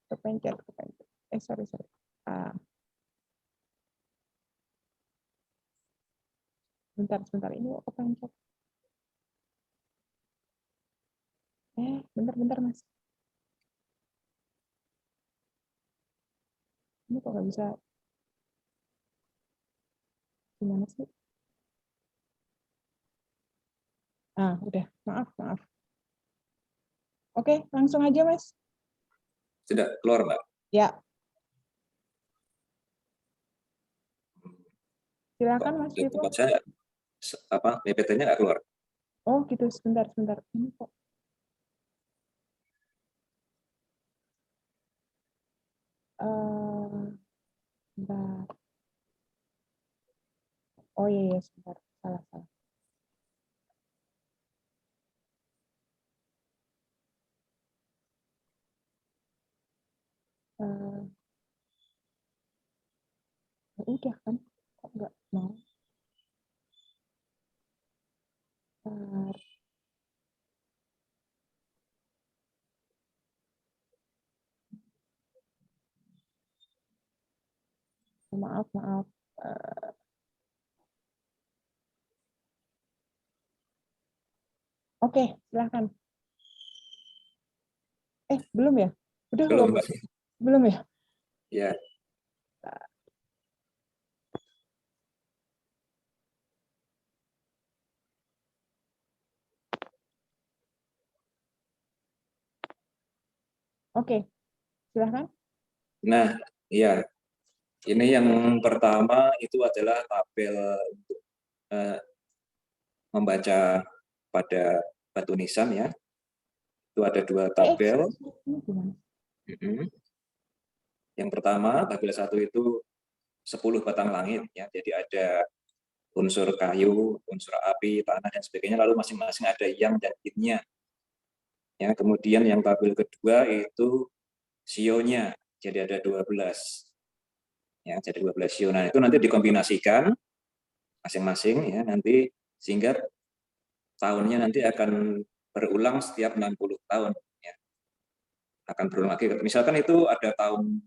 Kepencet. Sorry. Bentar, ini kepencet. Bentar Mas. Ini kok nggak bisa? Gimana sih? Udah. Maaf. Oke, langsung aja Mas. Sudah keluar Mbak? Ya. Silakan Mas Pipo. Tempat saya PPT-nya nggak keluar. Oh gitu, sebentar. Ini kok. Bentar. Oh iya, sebentar. Salah. Eh, udah kan? Kok nggak mau? Bentar. Maaf. Oke, silahkan. Belum ya? Udah Belum, belum? Mbak. Belum ya? Ya, Oke, silahkan. nah, ya, ini yang pertama itu adalah tabel untuk membaca pada batu nisan ya. Itu ada 2 tabel. Ini gimana? Mhm. Yang pertama, tabel 1 itu 10 batang langit ya. Jadi ada unsur kayu, unsur api, tanah dan sebagainya, lalu masing-masing ada yang dan yin-nya. Ya, kemudian yang tabel kedua itu sionya. Jadi ada 12. Ya, jadi 12 sio. Nah, itu nanti dikombinasikan masing-masing ya nanti sehingga tahunnya nanti akan berulang setiap 60 tahun ya. Akan berulang lagi. Misalkan itu ada tahun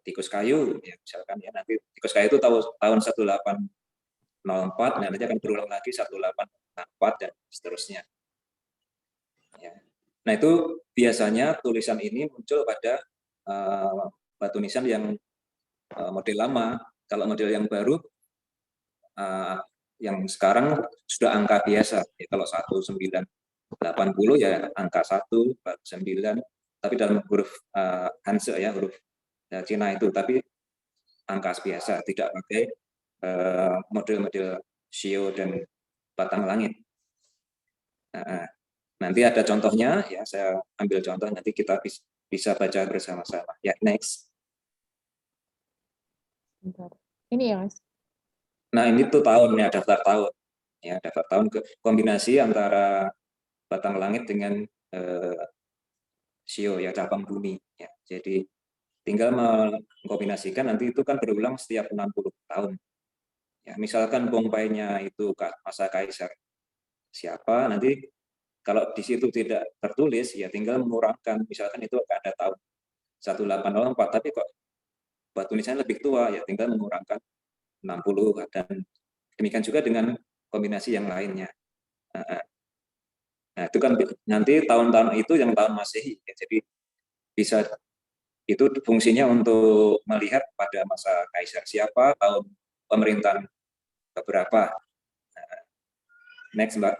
tikus kayu ya misalkan ya nanti tikus kayu itu tahun 1804 nah nanti akan berulang lagi 1804 dan seterusnya ya. Nah itu biasanya tulisan ini muncul pada batu nisan yang model lama. Kalau model yang baru yang sekarang sudah angka biasa ya, kalau 1980 ya angka 149 tapi dalam huruf Hanse ya huruf Cina itu tapi angka biasa, tidak pakai model-model shio dan batang langit. Nah, nanti ada contohnya, ya saya ambil contoh, nanti kita bisa baca bersama-sama. Ya, next. Bentar. Ini ya, Mas. Nah, ini tuh tahun, ya daftar tahun. Ya, daftar tahun ke kombinasi antara batang langit dengan shio, ya cabang bumi. Ya, jadi tinggal mengkombinasikan, nanti itu kan berulang setiap 60 tahun. Ya, misalkan Bombay-nya itu masa kaisar siapa, nanti kalau di situ tidak tertulis, ya tinggal mengurangkan. Misalkan itu ada tahun 1804, tapi kok batu nisannya lebih tua, ya tinggal mengurangkan 60, dan demikian juga dengan kombinasi yang lainnya. Nah, itu kan nanti tahun-tahun itu yang tahun Masehi, ya, jadi bisa itu fungsinya untuk melihat pada masa kaisar siapa, tahun pemerintahan keberapa. Next, Mbak.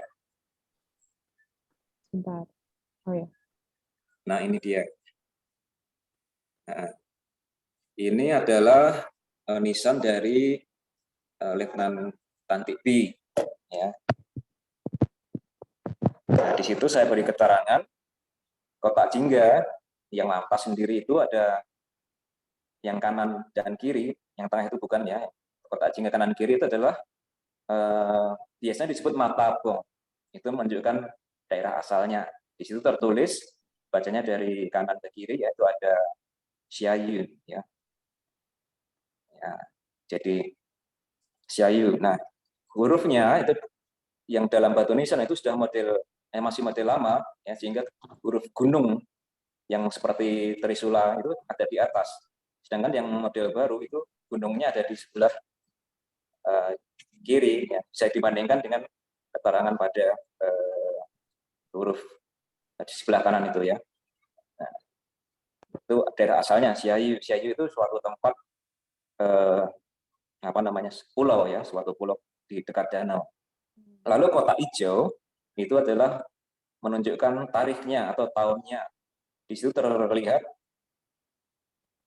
Bentar. Oh ya. Nah, ini dia. Nah, ini adalah nisan dari Letnan Tantipi. Ya. Nah, di situ saya beri keterangan kotak jingga yang lampas sendiri itu ada yang kanan dan kiri, yang tengah itu bukan ya. Kotak jingga kanan kiri itu adalah biasanya disebut mata bong. Itu menunjukkan daerah asalnya. Di situ tertulis bacanya dari kanan ke kiri yaitu ada Xiaoyu ya. Ya. Jadi Xiaoyu. Nah, hurufnya itu yang dalam batu nisan itu sudah masih model lama ya sehingga huruf gunung yang seperti Trisula itu ada di atas. Sedangkan yang model baru itu gunungnya ada di sebelah kiri ya. Bisa dibandingkan dengan keterangan pada huruf di sebelah kanan itu ya. Nah, itu daerah asalnya Xiaoyu. Xiaoyu itu suatu tempat pulau ya, suatu pulau di dekat danau. Lalu kotak hijau itu adalah menunjukkan tarikhnya atau tahunnya. Di situ terlihat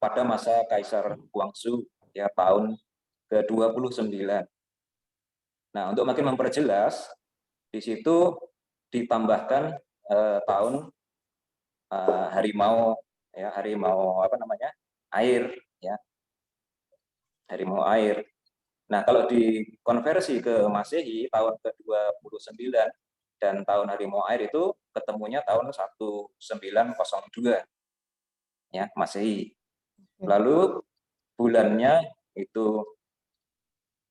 pada masa Kaisar Guangxu ya tahun ke-29. Nah, untuk makin memperjelas, di situ ditambahkan tahun harimau, ya, harimau apa namanya, air, ya, harimau air. Nah, kalau dikonversi ke Masehi tahun ke-29 dan tahun harimau air itu ketemunya tahun 1902, ya, Masehi. Lalu bulannya itu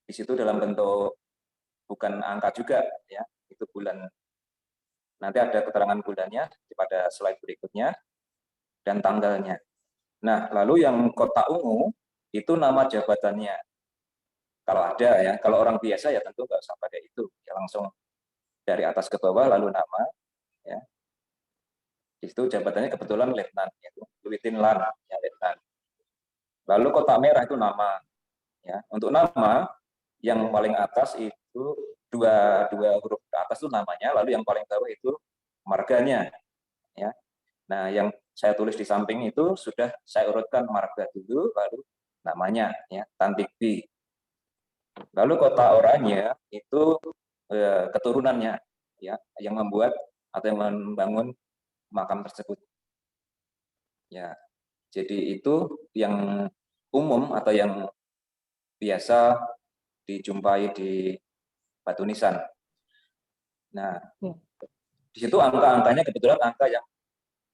di situ dalam bentuk bukan angka juga, ya, itu bulan. Nanti ada keterangan bulannya pada slide berikutnya dan tanggalnya. Nah, lalu yang kotak ungu itu nama jabatannya. Kalau ada, ya, kalau orang biasa ya tentu nggak usah pakai itu, ya, langsung dari atas ke bawah lalu nama, ya. Di situ jabatannya kebetulan letnan, yaitu Luitin Lan, ya, letnan. Lalu kotak merah itu nama, ya. Untuk nama yang paling atas itu dua huruf ke atas itu namanya, lalu yang paling bawah itu marganya, ya. Nah, yang saya tulis di samping itu sudah saya urutkan marga dulu, lalu namanya, ya, Tan Bigby. Lalu kotak oranye itu keturunannya, ya, yang membuat atau yang membangun makam tersebut. Ya, jadi itu yang umum atau yang biasa dijumpai di batu nisan. Nah, di situ angka-angkanya kebetulan angka yang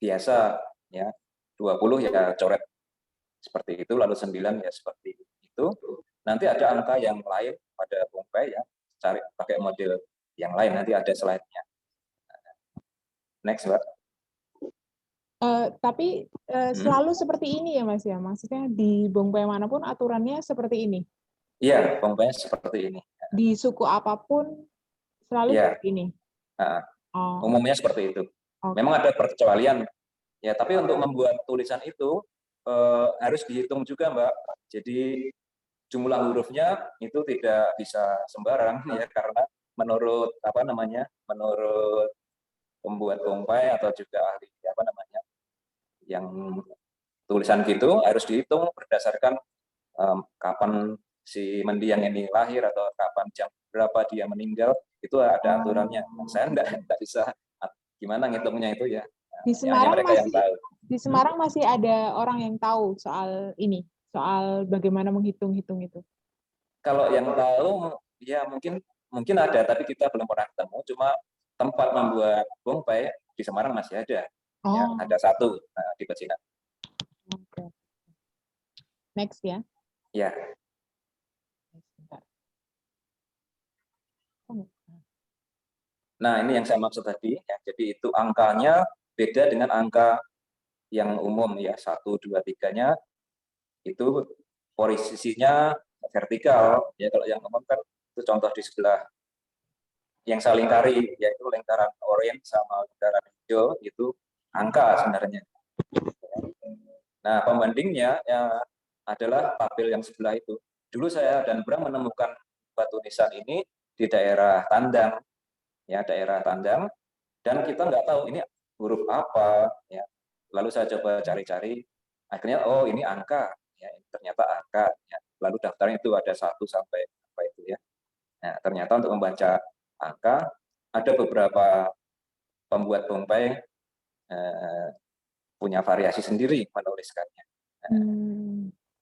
biasa, ya, 20 ya coret seperti itu, lalu 9 ya seperti itu. Nanti ada angka yang lain pada bongkai, ya, cari pakai model yang lain, nanti ada slide-nya. Next, Mbak. Tapi selalu seperti ini ya Mas ya, maksudnya di bongkai manapun aturannya seperti ini? Iya, bongkainya seperti ini. Di suku apapun selalu ya, seperti ini? Umumnya seperti itu. Memang ada perkecualian, ya, tapi untuk membuat tulisan itu harus dihitung juga, Mbak. Jadi jumlah hurufnya itu tidak bisa sembarang, ya, karena menurut apa namanya, menurut pembuat bongkai atau juga ahli apa namanya yang tulisan gitu harus dihitung berdasarkan kapan si mendiang ini lahir atau kapan jam berapa dia meninggal, itu ada aturannya. Saya enggak bisa gimana ngitungnya itu, ya. Di Hanya Semarang mereka yang tahu. Di Semarang masih ada orang yang tahu soal ini, soal bagaimana menghitung-hitung itu. Kalau yang tahu ya mungkin ada, tapi kita belum pernah ketemu. Cuma tempat membuat bongkai di Semarang masih ada. Ya, ada satu di Pecinan. Okay. Next, ya. Ya. Nah, ini yang saya maksud tadi, ya. Jadi itu angkanya beda dengan angka yang umum, ya, 1, 2, 3-nya itu posisinya vertikal, ya. Kalau yang umum kan itu contoh di sebelah yang saling kari, yaitu lingkaran oranye sama lingkaran hijau, itu angka sebenarnya. Nah, pembandingnya ya adalah tabel yang sebelah itu. Dulu saya dan Bram menemukan batu nisan ini di daerah Tandang, ya, daerah Tandang, dan kita nggak tahu ini huruf apa, ya. Lalu saya coba cari-cari, akhirnya oh ini angka, ya, ternyata angka, ya. Lalu daftarnya itu ada 1 sampai apa itu, ya. Nah, ternyata untuk membaca angka ada beberapa pembuat bongkai punya variasi sendiri menuliskannya.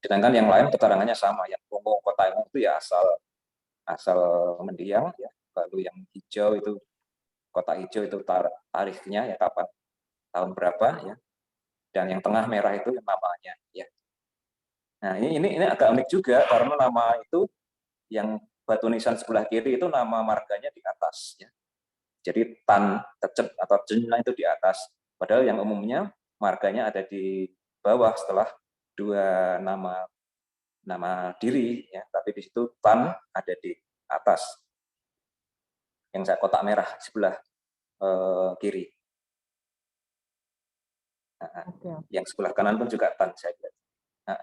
Sedangkan yang lain keterangannya sama, yang ungu kota itu ya asal mendiang, ya. Lalu yang hijau itu kota hijau itu tarikhnya, ya, kapan tahun berapa, ya. Dan yang tengah merah itu namanya, ya. Nah, ini agak unik juga karena nama itu yang batu nisan sebelah kiri itu nama marganya di atas, ya. Jadi Tan, Tecet atau Jena itu di atas. Padahal yang umumnya marganya ada di bawah setelah 2 nama diri, ya. Tapi di situ Tan ada di atas. Yang saya kotak merah sebelah kiri. Nah, yang sebelah kanan pun juga Tan saya kira. Nah,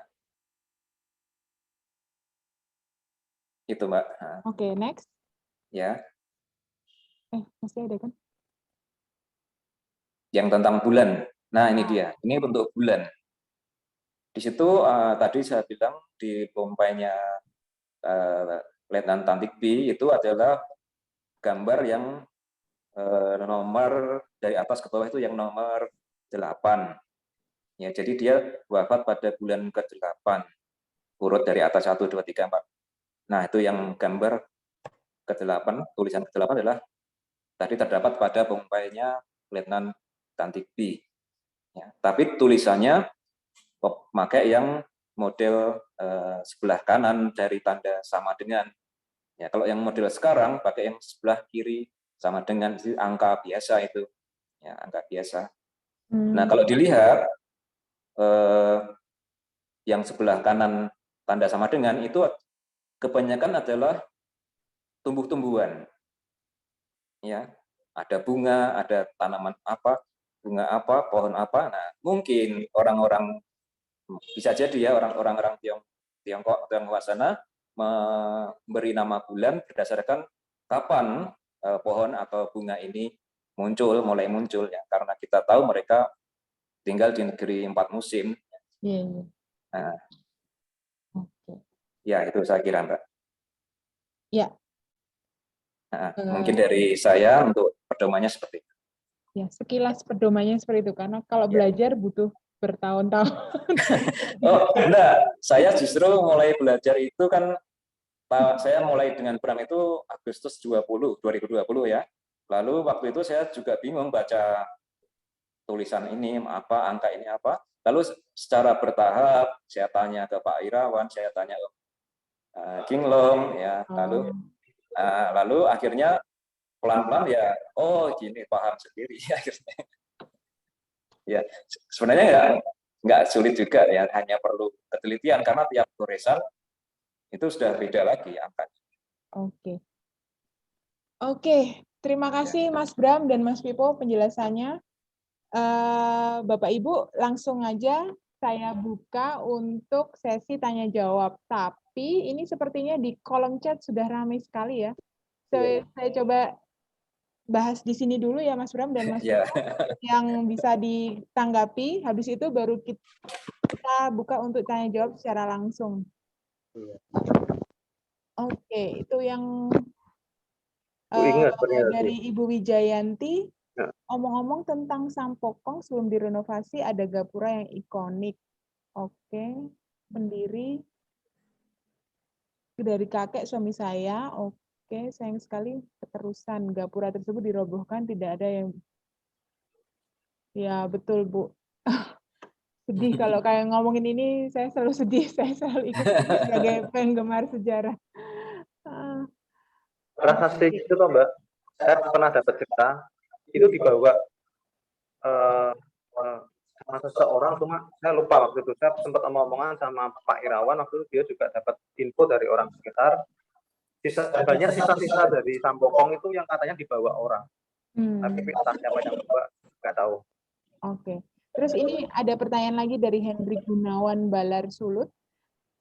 itu, Mbak. Oke, next. Ya. Masih ada kan? Yang tentang bulan. Nah, ini dia. Ini untuk bulan. Di situ tadi saya bilang di bompainya Letnan Tantik B itu adalah gambar yang nomor dari atas ke bawah itu yang nomor 8. Ya, jadi dia wafat pada bulan ke-8. Urut dari atas 1, 2, 3, 4. Nah, itu yang gambar ke-8, tulisan ke-8 adalah tadi terdapat pada bongkainya Letnan Tantik B. Ya, tapi tulisannya pakai yang model sebelah kanan dari tanda sama dengan. Ya, kalau yang model sekarang pakai yang sebelah kiri sama dengan angka biasa itu. Ya, angka biasa. Nah, kalau dilihat yang sebelah kanan tanda sama dengan itu kebanyakan adalah tumbuh-tumbuhan. Ya, ada bunga, ada tanaman apa, bunga apa, pohon apa. Nah, mungkin orang-orang bisa jadi ya orang-orang Tiongkok Tionghoa sana memberi nama bulan berdasarkan kapan pohon atau bunga ini mulai muncul ya, karena kita tahu mereka tinggal di negeri 4 musim. Iya. Nah, Oke. ya itu saya kira, Mbak. Ya. Nah, mungkin dari saya untuk pedomannya seperti itu. Ya, sekilas pedomannya seperti itu, karena kalau belajar butuh bertahun-tahun. Oh, enggak. Saya justru mulai belajar itu kan, saya mulai dengan Bram itu Agustus 2020 ya. Lalu waktu itu saya juga bingung baca tulisan ini apa, angka ini apa. Lalu secara bertahap saya tanya ke Pak Irawan, saya tanya ke King Long ya. Lalu akhirnya pelan-pelan ya, oh gini, paham sendiri akhirnya. Ya, sebenarnya nggak sulit juga ya, hanya perlu ketelitian karena tiap goresan itu sudah beda lagi angkanya. Oke, terima kasih Mas Bram dan Mas Pipo penjelasannya. Bapak Ibu, langsung aja saya buka untuk sesi tanya jawab. Tapi ini sepertinya di kolom chat sudah ramai sekali ya. Saya coba bahas di sini dulu ya Mas Bram dan Mas Pipo, yang bisa ditanggapi. Habis itu baru kita buka untuk tanya jawab secara langsung. Oke, itu yang dari Ibu Wijayanti. Omong-omong tentang Sampokong, sebelum direnovasi ada gapura yang ikonik. Oke, pendiri dari kakek suami saya. Oke, sayang sekali keterusan gapura tersebut dirobohkan, tidak ada yang... Ya, betul, Bu. Sedih kalau kayak ngomongin ini, saya selalu sedih. Saya selalu ikut sedih sebagai penggemar sejarah. Prasasti itu toh Mbak, saya pernah dapat cerita, itu dibawa sama seseorang, cuma saya lupa waktu itu. Saya sempat omong-omongan sama Pak Irawan, waktu itu dia juga dapat info dari orang sekitar. Banyak sisa-sisa dari Sampokong itu yang katanya dibawa orang. Tapi entah siapa yang bawa, nggak tahu. Oke. Terus ini ada pertanyaan lagi dari Hendrik Gunawan Balar Sulut.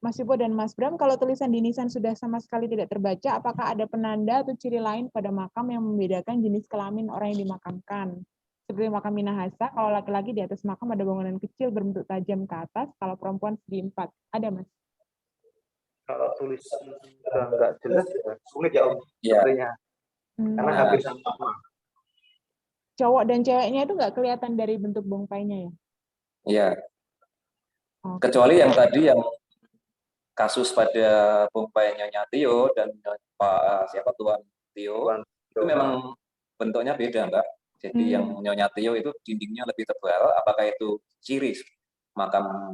Mas Ipo dan Mas Bram, kalau tulisan di nisan sudah sama sekali tidak terbaca, apakah ada penanda atau ciri lain pada makam yang membedakan jenis kelamin orang yang dimakamkan? Seperti makam Minahasa, kalau laki-laki di atas makam ada bangunan kecil berbentuk tajam ke atas, kalau perempuan segi 4. Ada, Mas? Kalau tulisan sudah nggak jelas, ya sulit ya Om. Sepertinya. Karena hampir sama. Cowok dan ceweknya itu nggak kelihatan dari bentuk bongkainya ya? Iya. Kecuali yang tadi yang kasus pada bongkai Nyonya Tio dan Pak Tuan Tio, itu memang bentuknya beda, Mbak. Jadi yang Nyonya Tio itu dindingnya lebih tebal, apakah itu ciri makam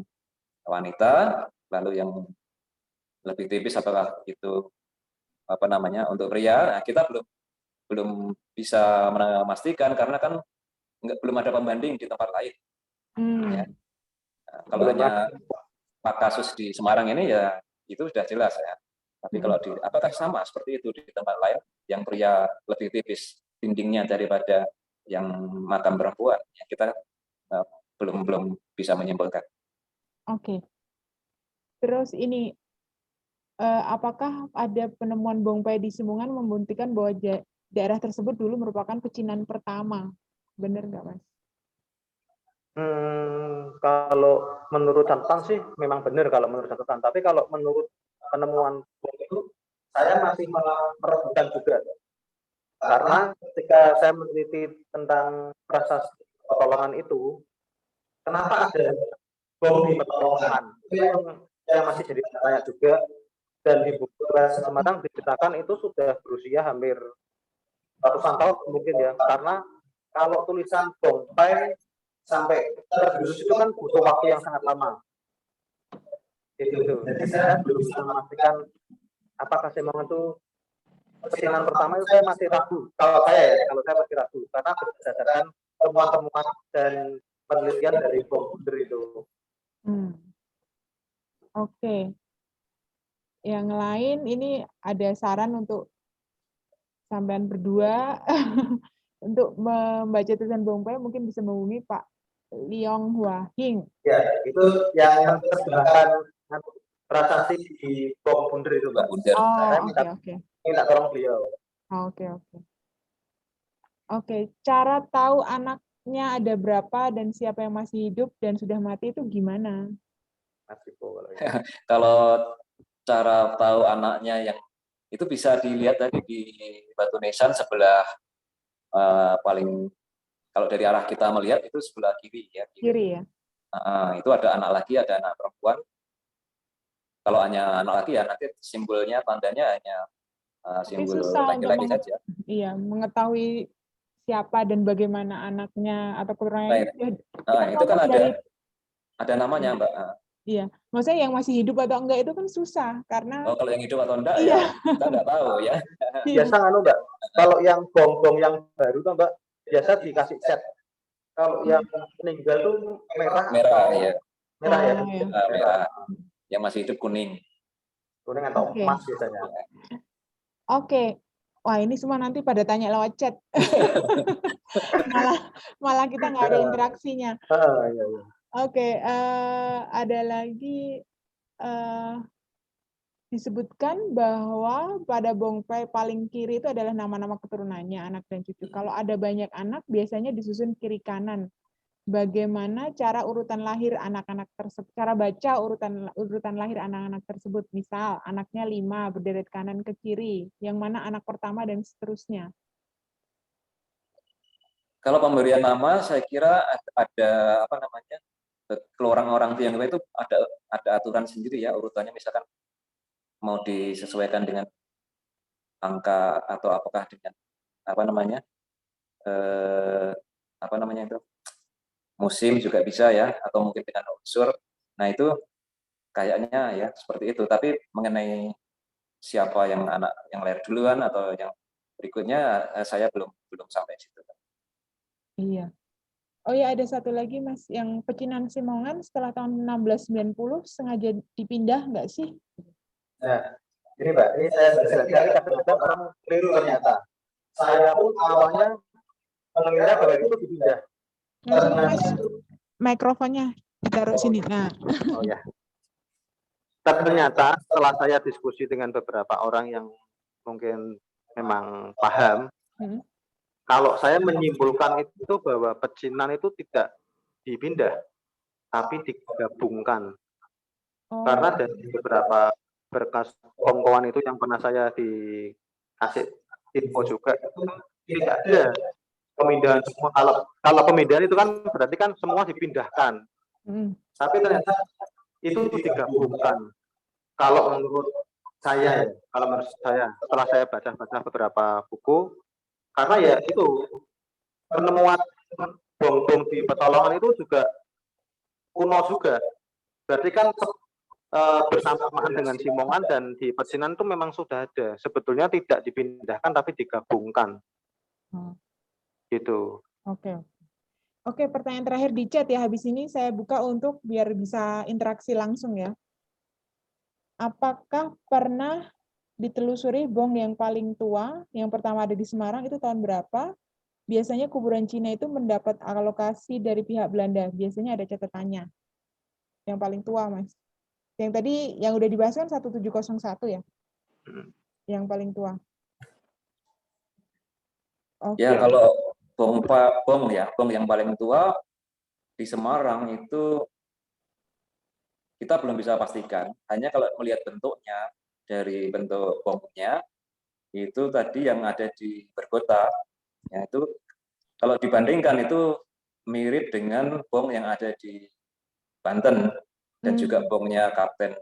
wanita, lalu yang lebih tipis apakah itu untuk pria? Nah, kita belum bisa memastikan karena kan belum ada pembanding di tempat lain. Ya. Nah, kalau hanya kasus di Semarang ini ya itu sudah jelas ya. Tapi kalau apakah sama seperti itu di tempat lain yang pria lebih tipis dindingnya daripada yang makam perempuan? Ya, kita belum bisa menyimpulkan. Oke. Terus ini apakah ada penemuan bongpai di Simungan membuktikan bahwa daerah tersebut dulu merupakan pecinan pertama? Benar nggak, Mas? Kalau menurut catatan sih memang benar kalau menurut catatan. Tapi kalau menurut penemuan itu saya masih meragukan juga. Karena ketika saya meneliti tentang prasasti Petualangan itu, kenapa ada bom di Petualangan? Itu yang masih jadi tanya juga. Dan di buku Prasasti Semarang diceritakan itu sudah berusia hampir ratusan tahun mungkin ya. Karena kalau tulisan bongkai sampai tergerus itu kan butuh waktu yang sangat lama. Itu. Jadi saya belum bisa memastikan apakah Simongan itu pecinan pertama itu saya masih ragu. Kalau saya masih ragu karena berdasarkan temuan-temuan dan penelitian dari bom bunder itu. Oke. Yang lain ini ada saran untuk sampean berdua untuk membaca tulisan bongkai mungkin bisa menghubungi Pak Leong Hua Hing. Ya, itu yang menerjemahkan prasasti di bom bunder itu, Mbak. Oh, oke. Minta tolong beliau. Oke. Oke, cara tahu anaknya ada berapa dan siapa yang masih hidup dan sudah mati itu gimana? Kalau cara tahu anaknya yang itu bisa dilihat tadi di Batu Nisan sebelah paling, kalau dari arah kita melihat itu sebelah kiri ya. Kiri ya. Itu ada anak laki, ada anak perempuan. Kalau hanya anak laki ya nanti simbolnya, tandanya hanya simbol laki-laki saja. Iya, mengetahui siapa dan bagaimana anaknya atau keturunannya. Itu kan ada namanya, Mbak. Iya, maksudnya yang masih hidup atau enggak itu kan susah karena. Kalau yang hidup atau enggak ya kita enggak tahu ya. Biasa Mbak. Kalau yang bom yang baru kan Mbak, biasa dikasih set. Kalau yang meninggal tuh merah ya. Merah ya. Merah. Yang masih hidup kuning. Kuning atau emas biasanya. Oke. Wah, ini semua nanti pada tanya lewat chat. malah kita nggak ada interaksinya. Iya. Oke, ada lagi disebutkan bahwa pada bongkai paling kiri itu adalah nama-nama keturunannya, anak dan cucu. Kalau ada banyak anak, biasanya disusun kiri kanan. Bagaimana cara urutan lahir anak-anak tersebut? Cara baca urutan lahir anak-anak tersebut. Misal, anaknya 5 berderet kanan ke kiri, yang mana anak pertama dan seterusnya. Kalau pemberian nama, saya kira ada kalau orang-orang tionghoa itu ada aturan sendiri ya urutannya, misalkan mau disesuaikan dengan angka atau apakah dengan itu musim juga bisa ya, atau mungkin dengan unsur. Nah itu kayaknya ya seperti itu. Tapi mengenai siapa yang anak yang lahir duluan atau yang berikutnya saya belum sampai situ. Iya. Oh ya, ada satu lagi Mas, yang pecinan Simongan setelah tahun 1690 sengaja dipindah nggak sih? Nah, ini Mbak, ini saya cari kadang-kadang orang keliru ternyata. Saya pun awalnya mengira bahwa itu dipindah. Mas, mikrofonnya ditaruh sini. Nah. Oh ya. Ternyata setelah saya diskusi dengan beberapa orang yang mungkin memang paham, kalau saya menyimpulkan itu bahwa pecinan itu tidak dipindah, tapi digabungkan. Karena dari beberapa berkas bongkoan itu yang pernah saya dikasih info juga, itu tidak ada pemindahan semua. Kalau pemindahan itu kan berarti kan semua dipindahkan. Tapi ternyata itu digabungkan. Kalau menurut saya, setelah saya baca beberapa buku, karena ya itu penemuan bom di Petualangan itu juga kuno juga. Berarti kan bersamaan dengan Simongan dan di Pecinan itu memang sudah ada. Sebetulnya tidak dipindahkan tapi digabungkan. Gitu. Oke, pertanyaan terakhir di chat ya. Habis ini saya buka untuk biar bisa interaksi langsung ya. Apakah pernah ditelusuri bom yang paling tua, yang pertama ada di Semarang, itu tahun berapa? Biasanya kuburan Cina itu mendapat alokasi dari pihak Belanda. Biasanya ada catatannya. Yang paling tua, Mas. Yang tadi, yang udah dibahas kan 1701 ya? Yang paling tua. Ya, kalau bom yang paling tua di Semarang itu kita belum bisa pastikan. Hanya kalau melihat bentuknya, dari bentuk bomnya itu tadi yang ada di Berkota, ya itu kalau dibandingkan itu mirip dengan bom yang ada di Banten dan juga bomnya Kapten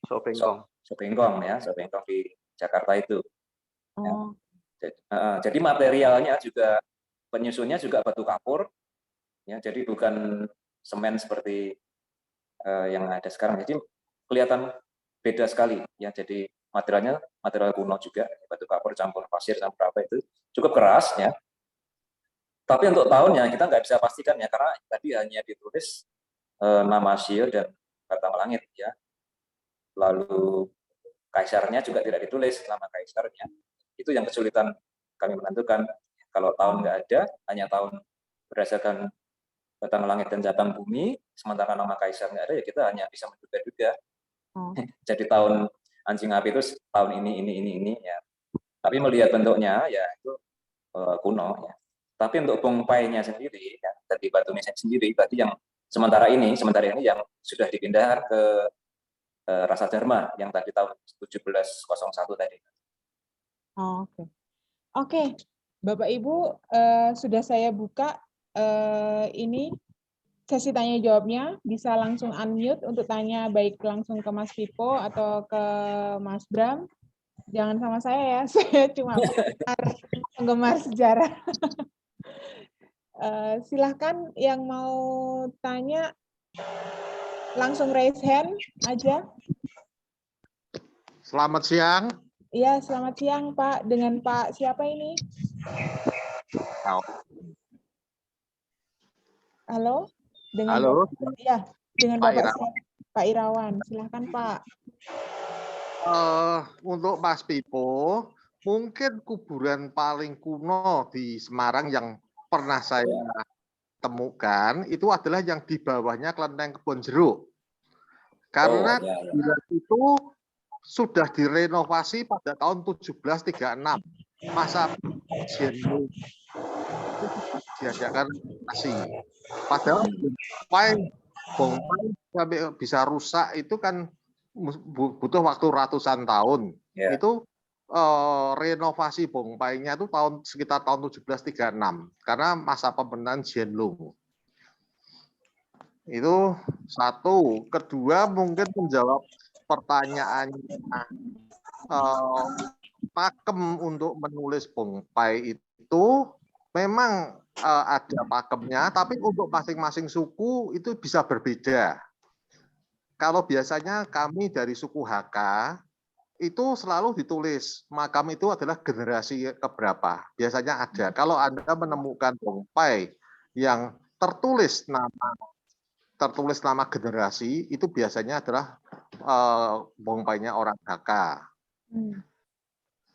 Sopengkong ya, Sopengkong di Jakarta itu. Ya. Oh. Jadi materialnya juga penyusunnya juga batu kapur, ya jadi bukan semen seperti yang ada sekarang. Jadi kelihatan beda sekali ya. Jadi materialnya material kuno juga, batu kapur campur pasir campur apa itu cukup keras ya. Tapi untuk tahunnya kita nggak bisa pastikan ya karena tadi hanya ditulis nama Shio dan Pertama Langit ya. Lalu kaisarnya juga tidak ditulis nama kaisarnya. Itu yang kesulitan kami menentukan. Kalau tahun nggak ada, hanya tahun berdasarkan batang langit dan cabang bumi, sementara nama kaisar nggak ada, ya kita hanya bisa menduga-duga. Jadi tahun anjing api itu tahun ini ya. Tapi melihat bentuknya ya itu kuno ya. Tapi untuk bongpainya sendiri, ya, dari batu nisan sendiri, tadi yang sementara ini yang sudah dipindah ke Rasa Dharma yang tadi tahun 1701 tadi. Oke, Bapak Ibu, sudah saya buka ini sesi tanya jawabnya. Bisa langsung unmute untuk tanya baik langsung ke Mas Pipo atau ke Mas Bram. Jangan sama saya ya, saya cuma penggemar sejarah. Silahkan yang mau tanya langsung raise hand aja. Selamat siang. Iya, selamat siang Pak. Dengan Pak siapa ini? Halo? Dengan Halo. Bapak, ya, dengan Pak Bapak Irawan. Pak Irawan. Silahkan Pak. Untuk Mas Pipo, mungkin kuburan paling kuno di Semarang yang pernah saya temukan itu adalah yang di bawahnya Kelenteng Kebon Jeruk. Karena kuburan itu sudah direnovasi pada tahun 1736. Masa Jenderal diadakan renovasi. Padahal bongpai sampai bisa rusak itu kan butuh waktu ratusan tahun. Itu renovasi bongpainya itu sekitar tahun 1736 karena masa pemerintahan Xianlong. Itu satu. Kedua mungkin menjawab pertanyaannya, pakem untuk menulis bongpai itu memang ada pakemnya, tapi untuk masing-masing suku itu bisa berbeda. Kalau biasanya kami dari suku Hakka itu selalu ditulis makam itu adalah generasi keberapa. Biasanya ada. Kalau Anda menemukan bongpai yang tertulis nama generasi, itu biasanya adalah bongpainya orang Hakka.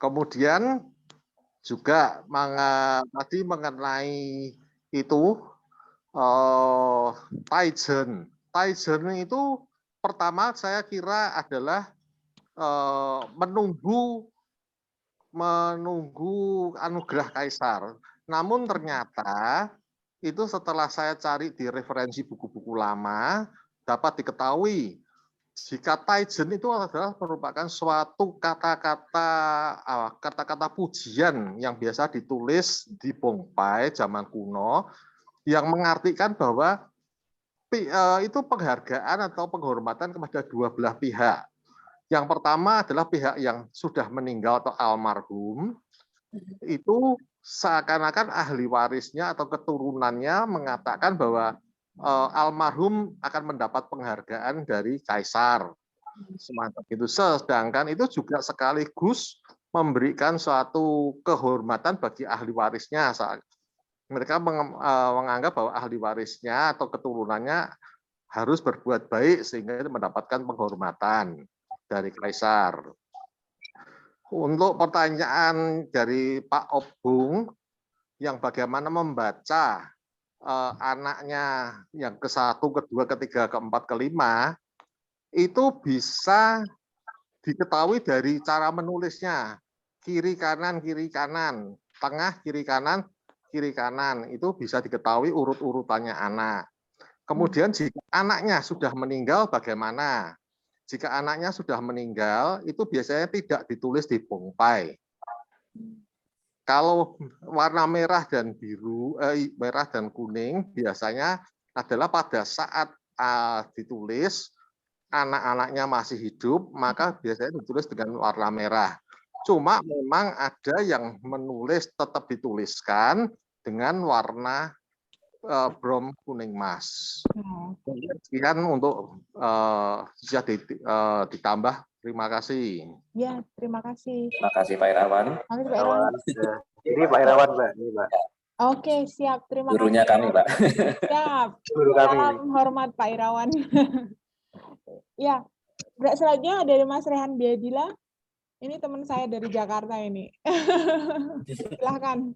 Kemudian juga tadi mengenai itu Taijen. Taijen itu pertama saya kira adalah menunggu anugerah kaisar. Namun ternyata itu setelah saya cari di referensi buku-buku lama dapat diketahui jika Taijen itu adalah merupakan suatu kata-kata pujian yang biasa ditulis di bongpai zaman kuno yang mengartikan bahwa itu penghargaan atau penghormatan kepada dua belah pihak. Yang pertama adalah pihak yang sudah meninggal atau almarhum, itu seakan-akan ahli warisnya atau keturunannya mengatakan bahwa almarhum akan mendapat penghargaan dari kaisar. Semacam itu. Sedangkan itu juga sekaligus memberikan suatu kehormatan bagi ahli warisnya. Mereka menganggap bahwa ahli warisnya atau keturunannya harus berbuat baik sehingga mendapatkan penghormatan dari kaisar. Untuk pertanyaan dari Pak Obung yang bagaimana membaca anaknya yang ke-1, ke-2, ke-3, ke-4, ke-5 itu bisa diketahui dari cara menulisnya. Kiri kanan, tengah kiri kanan, itu bisa diketahui urut-urutannya anak. Kemudian jika anaknya sudah meninggal bagaimana? jika anaknya sudah meninggal, itu biasanya tidak ditulis di bongpai. Kalau warna merah dan biru, merah dan kuning biasanya adalah pada saat ditulis anak-anaknya masih hidup, maka biasanya ditulis dengan warna merah. Cuma memang ada yang menulis tetap dituliskan dengan warna brom kuning mas. Sekian untuk bisa ditambah. Terima kasih. Ya, terima kasih. Terima kasih Pak Irawan. Makasih, Pak Irawan. Ini Pak Irawan, Mbak. Ini, Mbak. Oke, siap. Terima Gurunya kasih. kami, Pak. Siap. Guru kami. Salam hormat Pak Irawan. Ya, selanjutnya dari Mas Rehan Biadila. Ini teman saya dari Jakarta ini. Silahkan.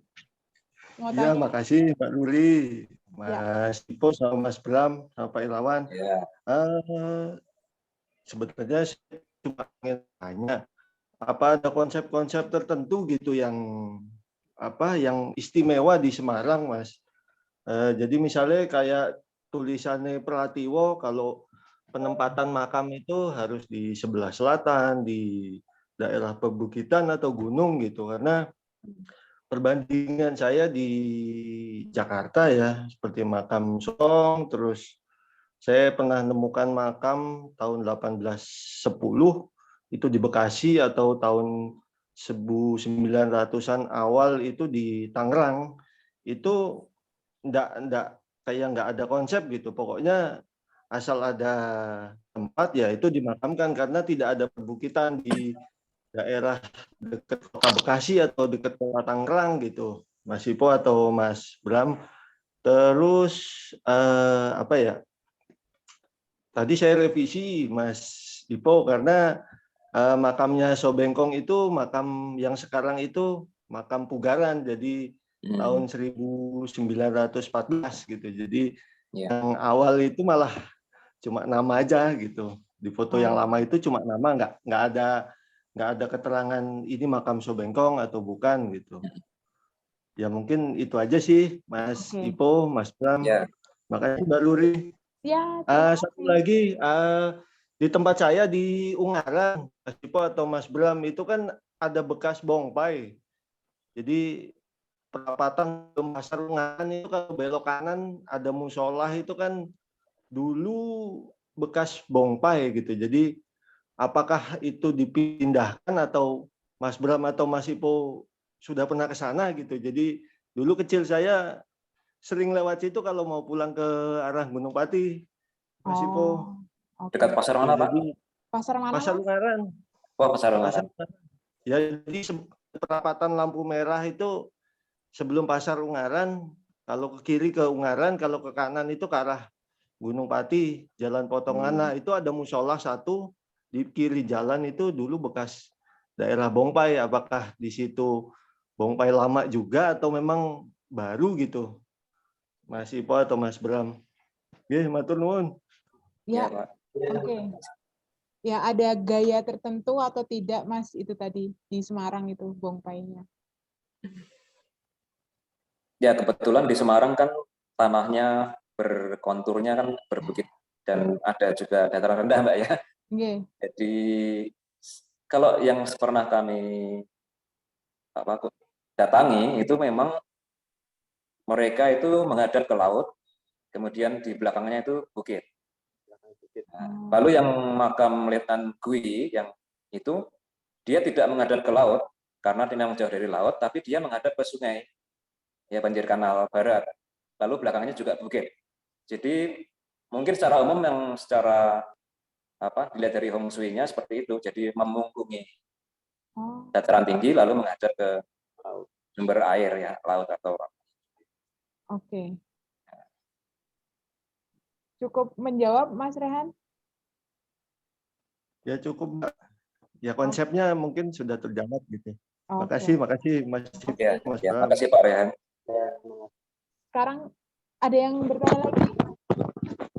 Mau Ya, tanya? makasih Mbak Nuri, Mas Ipo, sama Mas Bram, sama Pak Irawan. Ya. Sebetulnya saya cuma ingin tanya, apa ada konsep-konsep tertentu gitu yang istimewa di Semarang, Mas? Jadi misalnya kayak tulisannya Pratiwo, kalau penempatan makam itu harus di sebelah selatan, di daerah perbukitan atau gunung gitu, karena perbandingan saya di Jakarta ya, seperti makam Song, terus saya pernah nemukan makam tahun 1810 itu di Bekasi, atau tahun 1900-an awal itu di Tangerang. Itu nggak ada konsep gitu. Pokoknya asal ada tempat ya itu dimakamkan, karena tidak ada perbukitan di daerah dekat kota Bekasi atau dekat kota Tangerang gitu, Mas Ipo atau Mas Bram. Terus tadi saya revisi Mas Ipo, karena makamnya Sobengkong itu makam yang sekarang itu makam pugaran, jadi tahun 1914 gitu. Jadi yang awal itu malah cuma nama aja gitu. Di foto yang lama itu cuma nama, nggak ada keterangan ini makam Sobengkong atau bukan gitu. Ya mungkin itu aja sih Mas Ipo, Mas Bram. Ya. Makasih Mbak Luri. Ya, Satu lagi di tempat saya di Ungaran, Mas Ipo atau Mas Bram, itu kan ada bekas bongpai. Jadi perapatan pasar Ungaran itu kalau belok kanan ada musola, itu kan dulu bekas bongpai gitu. Jadi apakah itu dipindahkan, atau Mas Bram atau Mas Ipo sudah pernah ke sana gitu. Jadi dulu kecil saya sering lewat situ kalau mau pulang ke arah Gunung Pati, Mas Ipo. Dekat pasar mana, Pak? Pasar mana? Pasar Ungaran. Oh, pasar Ungaran. Ya, jadi perapatan lampu merah itu sebelum pasar Ungaran, kalau ke kiri ke Ungaran, kalau ke kanan itu ke arah Gunung Pati, Jalan Potongan. Itu ada musola satu di kiri jalan, itu dulu bekas daerah bongpai. Apakah di situ bongpai lama juga atau memang baru gitu, Mas Ipo atau Mas Bram? Oke, matur nuwun. Ya, oke. Ya, ada gaya tertentu atau tidak, Mas, itu tadi di Semarang itu bongpainya? Ya, kebetulan di Semarang kan tanahnya berkonturnya kan berbukit dan ada juga dataran rendah, Mbak ya. Okay. Jadi kalau yang pernah kami datangi itu memang mereka itu menghadap ke laut, kemudian di belakangnya itu bukit. Nah, lalu yang makam Letnan Gui yang itu dia tidak menghadap ke laut karena dia memang jauh dari laut, tapi dia menghadap ke sungai, ya banjir kanal barat. Lalu belakangnya juga bukit. Jadi mungkin secara umum yang secara dilihat dari Hong Shui-nya seperti itu. Jadi memungkungi dataran tinggi lalu menghadap ke sumber air ya, laut atau Oke. Cukup menjawab, Mas Rehan? Ya cukup, Mbak. Ya konsepnya mungkin sudah terjawab gitu. Makasih Mas Ipo, Mas Bram. Makasih Pak Rehan. Sekarang ada yang bertanya lagi?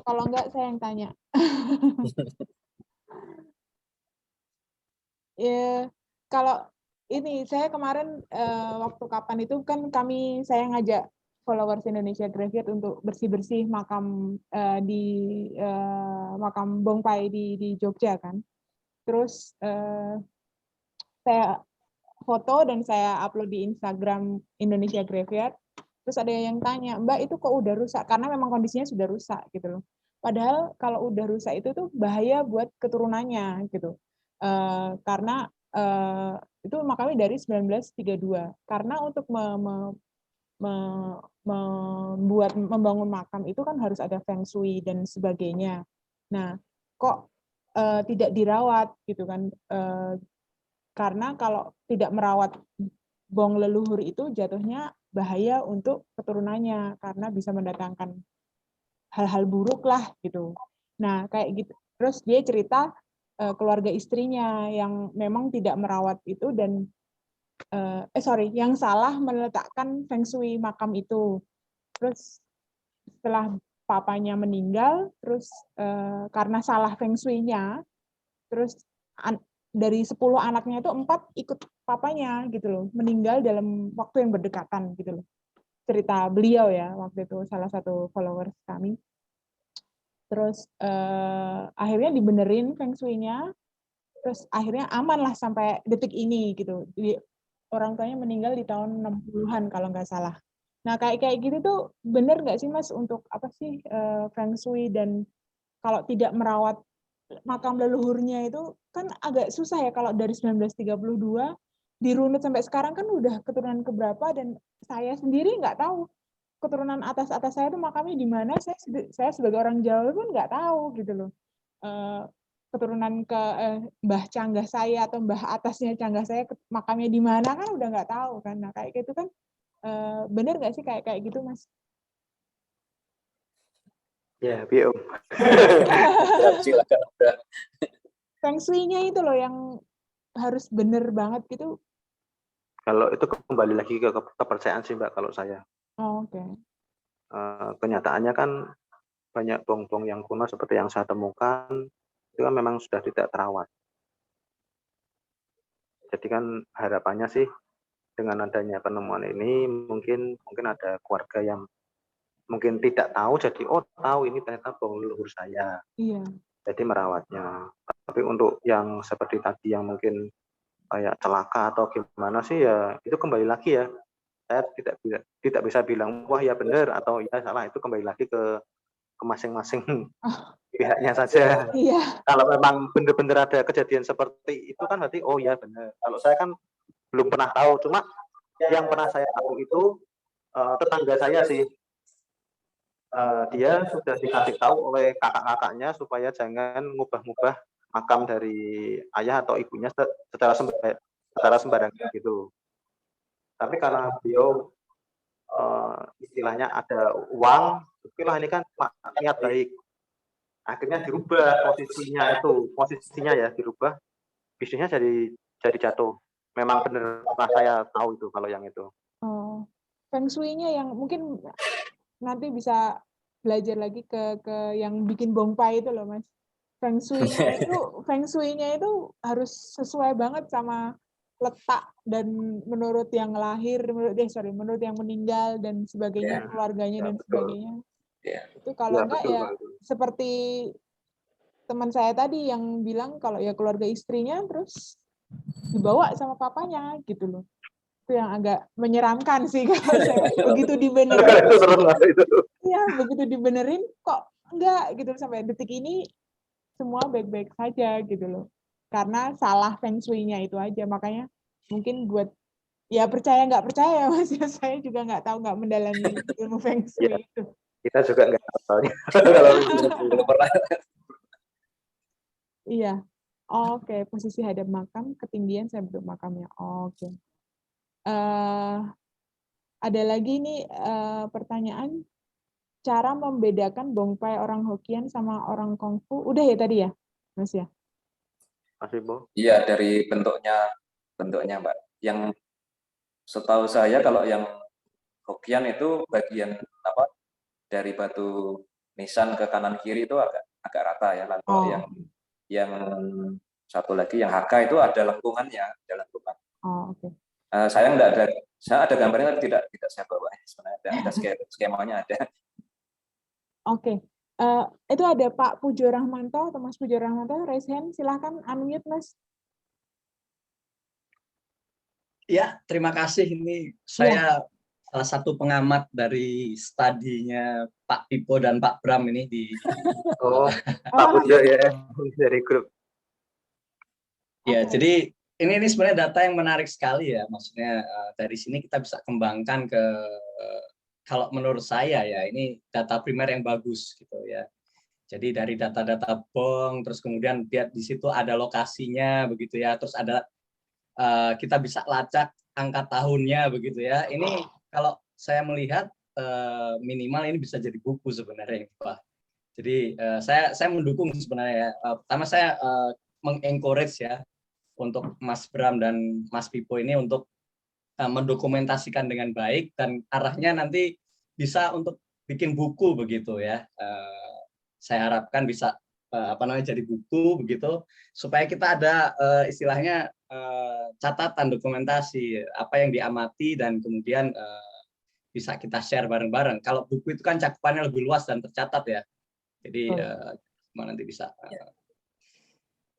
Kalau enggak, saya yang tanya. Ya, kalau ini saya kemarin waktu kapan itu kan saya ngajak followers Indonesia Graveyard untuk bersih-bersih makam di makam Bongpai di Jogja kan. Terus saya foto dan saya upload di Instagram Indonesia Graveyard. Terus ada yang tanya, Mbak itu kok udah rusak? Karena memang kondisinya sudah rusak gitu loh. Padahal kalau udah rusak itu tuh bahaya buat keturunannya gitu. Karena itu makamnya dari 1932. Karena untuk membangun makam itu kan harus ada feng shui dan sebagainya. Nah, kok tidak dirawat gitu kan? Karena kalau tidak merawat bong leluhur itu jatuhnya bahaya untuk keturunannya karena bisa mendatangkan hal-hal buruk lah gitu. Nah, kayak gitu. Terus dia cerita keluarga istrinya yang memang tidak merawat itu dan yang salah meletakkan feng shui makam itu. Terus setelah papanya meninggal, terus karena salah feng shui-nya, terus dari 10 anaknya itu 4 ikut papanya gitu loh, meninggal dalam waktu yang berdekatan gitu loh. Cerita beliau ya, waktu itu salah satu followers kami. Terus akhirnya dibenerin feng shui-nya, terus akhirnya aman lah sampai detik ini gitu. Jadi, orang tuanya meninggal di tahun 60-an kalau nggak salah. Nah, kayak gitu tuh bener nggak sih Mas untuk apa sih feng shui dan kalau tidak merawat makam leluhurnya itu kan agak susah ya kalau dari 1932 dirunut sampai sekarang kan udah keturunan keberapa dan saya sendiri nggak tahu keturunan atas saya itu makamnya di mana, saya sebagai orang Jawa pun nggak tahu gitu loh. Keturunan ke mbah canggah saya atau mbah atasnya canggah saya makamnya di mana kan udah nggak tahu kan. Nah, kayak gitu kan bener nggak sih kayak gitu Mas? Ya, Om. Silakan. Feng shui-nya itu loh yang harus bener banget gitu. Kalau itu kembali lagi ke kepercayaan sih Mbak kalau saya. Oh, oke. Kenyataannya kan banyak bong-bong yang kuno seperti yang saya temukan itu kan memang sudah tidak terawat. Jadi kan harapannya sih dengan adanya penemuan ini mungkin ada keluarga yang mungkin tidak tahu jadi tahu ini ternyata bong leluhur saya. Iya. Jadi merawatnya. Tapi untuk yang seperti tadi yang mungkin kayak celaka atau gimana sih ya itu kembali lagi ya. Saya tidak bisa bilang wah ya benar atau ya salah, itu kembali lagi ke masing-masing pihaknya saja. Iya. Kalau memang benar-benar ada kejadian seperti itu kan berarti oh ya benar. Kalau saya kan belum pernah tahu, cuma yang pernah saya tahu itu tetangga saya sih. Dia sudah dikasih tahu oleh kakak-kakaknya supaya jangan ngubah-ngubah makam dari ayah atau ibunya secara sembarangan gitu. Tapi karena beliau istilahnya ada uang, oke lah ini kan niat baik. Akhirnya dirubah posisinya ya dirubah, bisnisnya jadi jatuh. Memang benar saya tahu itu kalau yang itu. Oh, feng shui-nya yang mungkin nanti bisa belajar lagi ke yang bikin bongpai itu loh Mas. Feng shui-nya itu harus sesuai banget sama letak dan menurut yang lahir, menurut yang meninggal dan sebagainya, keluarganya dan sebagainya. Itu kalau enggak ya seperti teman saya tadi yang bilang kalau ya keluarga istrinya terus dibawa sama papanya gitu loh. Itu yang agak menyeramkan sih kalau saya begitu dibenerin. Iya, begitu dibenerin kok enggak gitu sampai detik ini semua baik-baik saja gitu loh. Karena salah feng shui-nya itu aja. Makanya mungkin buat ya percaya nggak percaya Mas ya saya juga nggak tahu, nggak mendalami ilmu feng shui Ya, itu. kita juga nggak tahu. Iya. Oke, posisi hadap makam, ketinggian saya bentuk makamnya. Oke. Ada lagi nih pertanyaan, cara membedakan bongpai orang Hokkien sama orang Kongfu. Udah ya tadi ya, Mas ya? Masih Bu? Iya, dari bentuknya Mbak. Yang setahu saya kalau yang Hokkien itu bagian apa dari batu nisan ke kanan kiri itu agak rata ya. Lalu yang satu lagi yang Hakka itu ada lengkungannya, ada lengkungan. Oh, oke. Saya nggak ada Saya ada gambarnya, tapi tidak saya bawa. Sebenarnya ada skemanya ada. Oke. Itu ada Pak Pujo Rahmanto atau Mas Pujo Rahmanto, raise hand, silahkan unmute Mas. Ya, terima kasih. Ini saya salah satu pengamat dari studinya Pak Pipo dan Pak Bram ini di. Oh, Pak Pujo ya, dari grup. Ya, jadi ini sebenarnya data yang menarik sekali ya. Maksudnya dari sini kita bisa kembangkan ke kalau menurut saya ya ini data primer yang bagus gitu ya. Jadi dari data-data BONG, terus kemudian dia di situ ada lokasinya begitu ya, terus ada kita bisa lacak angka tahunnya begitu ya. Ini kalau saya melihat minimal ini bisa jadi buku sebenarnya Pak. Jadi saya mendukung sebenarnya. Pertama saya mengencourage ya untuk Mas Bram dan Mas Pipo ini untuk mendokumentasikan dengan baik dan arahnya nanti bisa untuk bikin buku begitu ya. Saya harapkan bisa jadi buku begitu supaya kita ada istilahnya catatan dokumentasi apa yang diamati dan kemudian bisa kita share bareng-bareng. Kalau buku itu kan cakupannya lebih luas dan tercatat ya. Jadi nanti bisa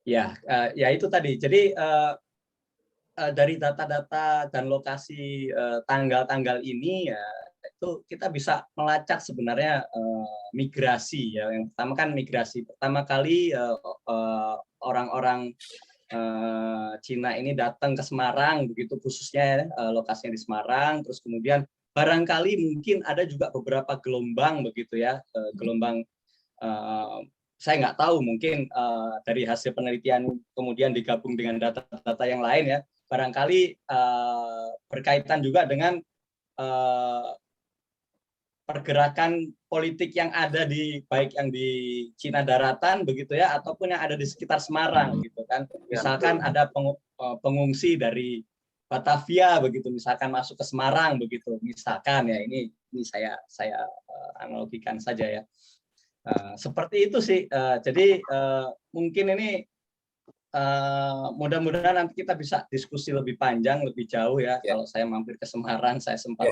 ya itu tadi. Jadi dari data-data dan lokasi tanggal-tanggal ini ya itu kita bisa melacak sebenarnya migrasi ya. Yang pertama kan migrasi. Pertama kali orang-orang Cina ini datang ke Semarang begitu khususnya lokasinya di Semarang. Terus kemudian barangkali mungkin ada juga beberapa gelombang begitu ya, gelombang saya nggak tahu mungkin dari hasil penelitian kemudian digabung dengan data-data yang lain ya, barangkali berkaitan juga dengan pergerakan politik yang ada di baik yang di Cina daratan begitu ya ataupun yang ada di sekitar Semarang gitu kan. Misalkan ada pengungsi dari Batavia begitu misalkan masuk ke Semarang begitu misalkan ya, ini saya analogikan saja ya. Seperti itu sih. Jadi mungkin ini mudah-mudahan nanti kita bisa diskusi lebih panjang, lebih jauh ya. Kalau saya mampir ke Semarang, saya sempat.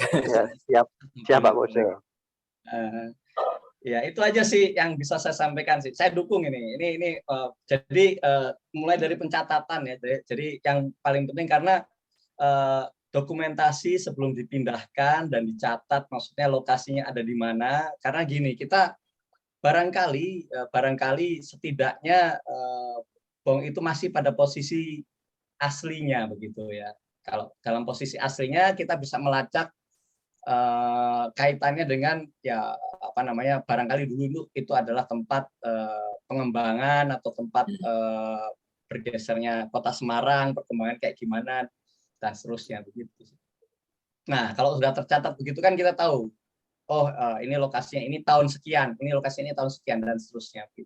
Siap Pak Pujo. Ya itu aja sih yang bisa saya sampaikan sih. Saya dukung ini. Jadi mulai dari pencatatan ya. Jadi yang paling penting karena dokumentasi sebelum dipindahkan dan dicatat, maksudnya lokasinya ada di mana. Karena gini, kita barangkali setidaknya BONG itu masih pada posisi aslinya begitu ya. Kalau dalam posisi aslinya kita bisa melacak kaitannya dengan ya barangkali dulu itu adalah tempat pengembangan atau tempat bergesernya kota Semarang, perkembangan kayak gimana dan seterusnya begitu. Nah kalau sudah tercatat begitu kan kita tahu. Oh, ini lokasinya ini tahun sekian, ini lokasinya ini tahun sekian dan seterusnya. Gitu.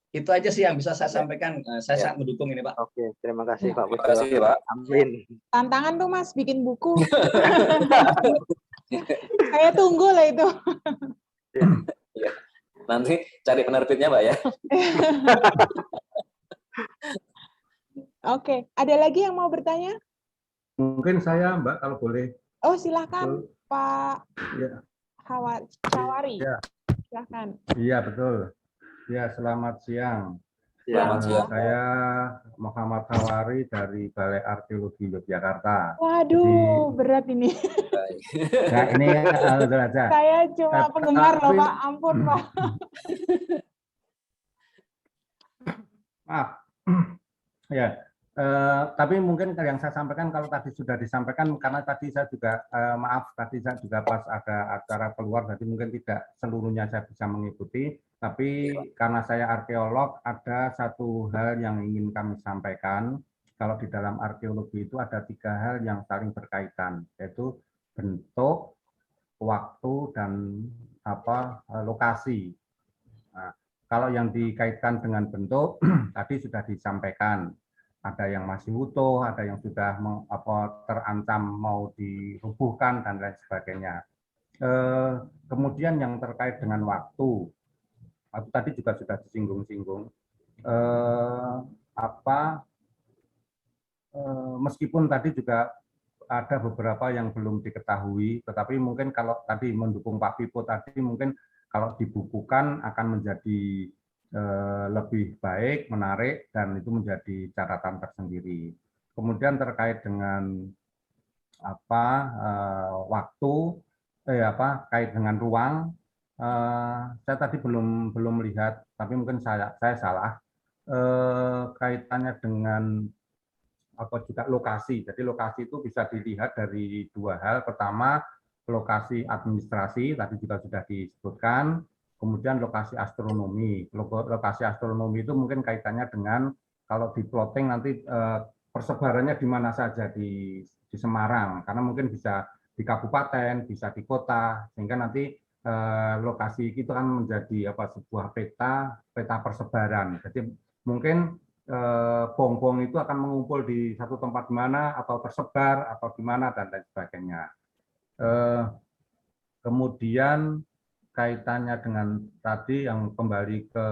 Itu aja sih yang bisa saya sampaikan. Saya sangat mendukung ini, Pak. Oke, terima kasih Pak Pujo. Terima kasih, Pak. Amin. Tantangan tuh Mas bikin buku. Saya tunggu lah itu. Ya. Nanti cari penerbitnya, Mbak ya. Oke, ada lagi yang mau bertanya? Mungkin saya, Mbak, kalau boleh. Oh, silakan Pak Ya. Cawari. Ya. Silakan. Iya, betul. Ya, selamat siang. Selamat siang. Saya Muhammad Hawari dari Balai Arkeologi Yogyakarta. Waduh, berat ini. Nah, ini betul aja. Saya cuma penggemar loh, Pak. Ampun, Pak. Maaf. Ya, tapi mungkin yang saya sampaikan kalau tadi sudah disampaikan karena tadi saya juga maaf tadi saya juga pas ada acara keluar jadi mungkin tidak seluruhnya saya bisa mengikuti. Tapi karena saya arkeolog, ada satu hal yang ingin kami sampaikan. Kalau di dalam arkeologi itu ada 3 hal yang saling berkaitan, yaitu bentuk, waktu, dan lokasi. Nah, kalau yang dikaitkan dengan bentuk, tadi sudah disampaikan. Ada yang masih utuh, ada yang sudah terancam mau dirubuhkan, dan lain sebagainya. Kemudian yang terkait dengan waktu, tadi juga sudah disinggung-singgung, meskipun tadi juga ada beberapa yang belum diketahui, tetapi mungkin kalau tadi mendukung Pak Pipo tadi, mungkin kalau dibukukan akan menjadi lebih baik, menarik, dan itu menjadi catatan tersendiri. Kemudian terkait dengan waktu, kait dengan ruang, saya tadi belum lihat, tapi mungkin saya salah. Kaitannya dengan juga lokasi. Jadi lokasi itu bisa dilihat dari dua hal. Pertama, lokasi administrasi tadi juga sudah disebutkan. Kemudian lokasi astronomi. Lokasi astronomi itu mungkin kaitannya dengan kalau di plotting nanti persebarannya di mana saja di Semarang, karena mungkin bisa di kabupaten, bisa di kota, sehingga nanti lokasi itu kan menjadi sebuah peta persebaran. Jadi mungkin bongbong itu akan mengumpul di satu tempat di mana atau tersebar atau di mana dan lain sebagainya. Kemudian kaitannya dengan tadi yang kembali ke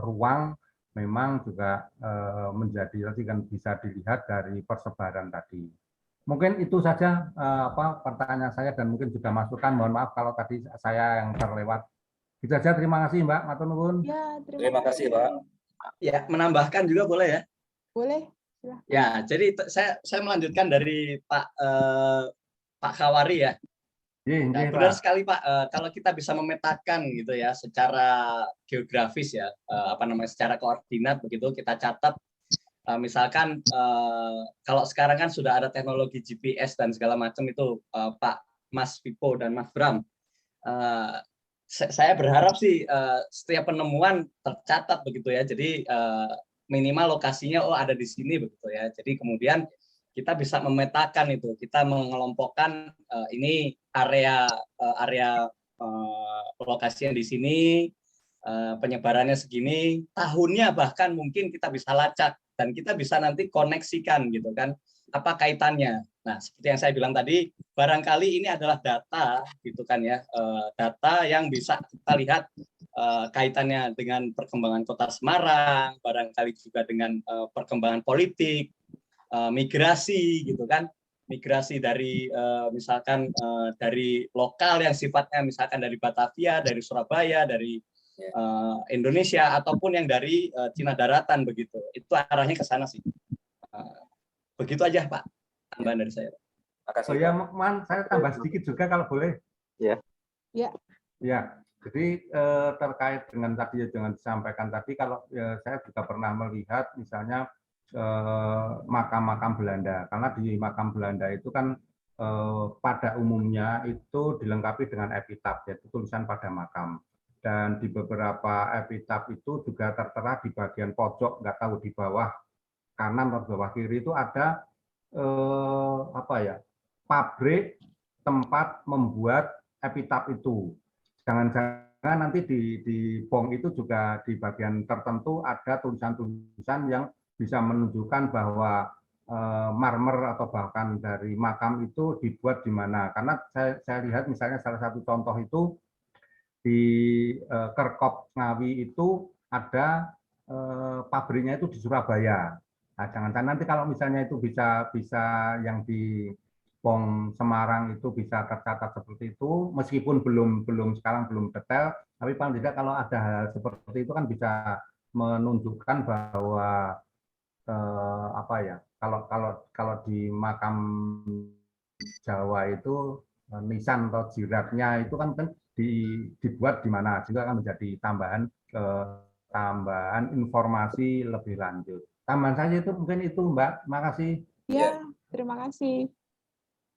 ruang, memang juga menjadi tadi kan bisa dilihat dari persebaran tadi. Mungkin itu saja pertanyaan saya dan mungkin juga masukan. Mohon maaf kalau tadi saya yang terlewat. Itu saja, terima kasih Mbak. Matur nuwun. Ya, Terima kasih, Pak. Ya, menambahkan juga boleh ya? Boleh. Silahkan. Ya, jadi saya melanjutkan dari Pak Khawari ya. Nah, benar sekali Pak, kalau kita bisa memetakan gitu ya secara geografis ya, secara koordinat begitu kita catat, misalkan kalau sekarang kan sudah ada teknologi GPS dan segala macam itu, Pak Mas Pipo dan Mas Bram, saya berharap sih setiap penemuan tercatat begitu ya, jadi minimal lokasinya ada di sini begitu ya, jadi kemudian kita bisa memetakan itu, kita mengelompokkan ini area lokasinya di sini, penyebarannya segini, tahunnya bahkan mungkin kita bisa lacak dan kita bisa nanti koneksikan gitu kan, apa kaitannya. Nah, seperti yang saya bilang tadi, barangkali ini adalah data gitu kan ya, data yang bisa kita lihat kaitannya dengan perkembangan Kota Semarang, barangkali juga dengan perkembangan politik, migrasi gitu kan, migrasi dari misalkan dari lokal yang sifatnya misalkan dari Batavia, dari Surabaya, dari Indonesia ataupun yang dari Cina daratan begitu, itu arahnya ke sana sih. Begitu aja Pak, tambahan dari saya. Oh ya, Man, saya tambah sedikit juga kalau boleh. Ya. Ya. Ya, jadi terkait dengan tadi yang disampaikan tadi, kalau saya juga pernah melihat misalnya makam-makam Belanda, karena di makam Belanda itu kan pada umumnya itu dilengkapi dengan epitaf, yaitu tulisan pada makam. Dan di beberapa epitaf itu juga tertera di bagian pojok, nggak tahu di bawah kanan atau bawah kiri itu ada pabrik tempat membuat epitaf itu. Jangan-jangan nanti di bong itu juga di bagian tertentu ada tulisan-tulisan yang bisa menunjukkan bahwa marmer atau bahkan dari makam itu dibuat di mana. Karena saya lihat misalnya salah satu contoh itu di Kerkop Ngawi itu ada pabriknya itu di Surabaya. Nah, jangan-jangan nanti kalau misalnya itu bisa yang di Pong Semarang itu bisa tercatat seperti itu, meskipun belum sekarang belum detail, tapi paling tidak kalau ada hal seperti itu kan bisa menunjukkan bahwa kalau di makam Jawa itu nisan atau jiratnya itu kan dibuat di mana, sehingga akan menjadi tambahan informasi lebih lanjut. Tambahan saja itu mungkin itu Mbak, makasih. Ya, terima kasih.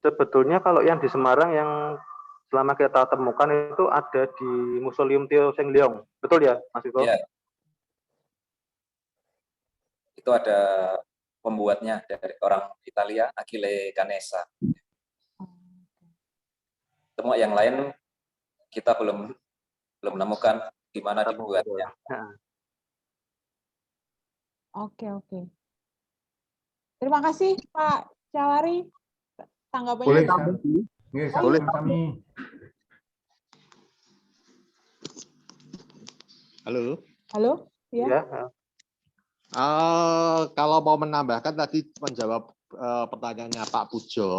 Sebetulnya kalau yang di Semarang yang selama kita temukan itu ada di Museum Tio Seng Leong, betul ya, Mas Iko? Ya. Itu ada pembuatnya dari orang Italia, Achille Canessa. Semua yang lain kita belum menemukan di mana dibuatnya. Oke. Terima kasih Pak Cawari. Tanggapannya. Boleh kami. Halo? Ya. Kalau mau menambahkan tadi menjawab pertanyaannya Pak Pujo,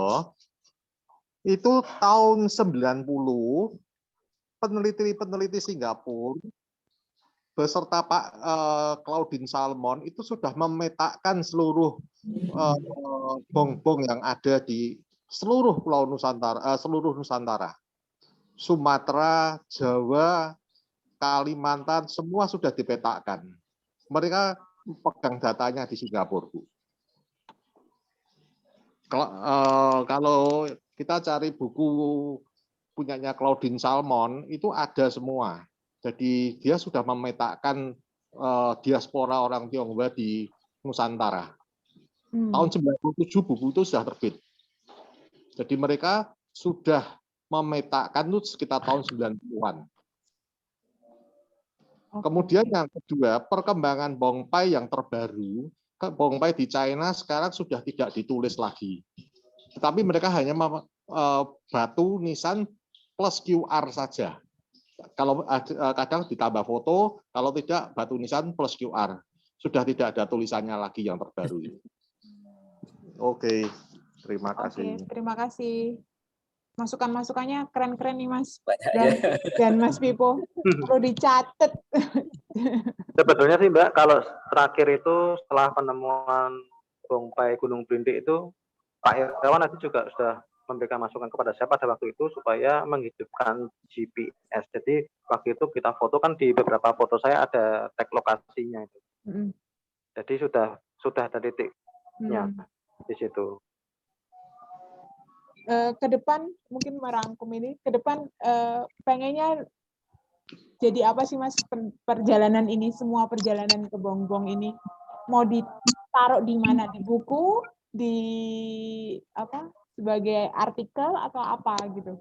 itu tahun 90 peneliti Singapura beserta Pak Claudine Salmon itu sudah memetakan seluruh bong-bong yang ada di seluruh pulau Nusantara, seluruh Nusantara, Sumatera, Jawa, Kalimantan, semua sudah dipetakan. Mereka pegang datanya di Singapura, Bu. Kalau kita cari buku punyanya Claudine Salmon itu ada semua. Jadi dia sudah memetakan diaspora orang Tionghoa di Nusantara. Tahun 97 buku itu sudah terbit. Jadi mereka sudah memetakan itu sekitar tahun 90-an. Kemudian yang kedua, perkembangan bongpai yang terbaru, bongpai di China sekarang sudah tidak ditulis lagi. Tetapi mereka hanya batu nisan plus QR saja. Kalau kadang ditambah foto, kalau tidak batu nisan plus QR. Sudah tidak ada tulisannya lagi yang terbaru. Oke, terima kasih. Oke, terima kasih. Masukan-masukannya keren-keren nih Mas Dan Mas Pipo. Perlu dicatat. Sebetulnya sih Mbak, kalau terakhir itu setelah penemuan bongpai Gunung Brintik itu, Pak Irawan nanti juga sudah memberikan masukan kepada saya pada waktu itu supaya menghidupkan GPS. Jadi waktu itu kita foto kan di beberapa foto saya ada tag lokasinya itu. Jadi sudah ada titiknya di situ. Ke depan mungkin merangkum ini. Ke depan pengennya jadi apa sih Mas perjalanan ini, semua perjalanan ke Bongbong ini mau ditaruh di mana, di buku, di apa sebagai artikel atau apa gitu?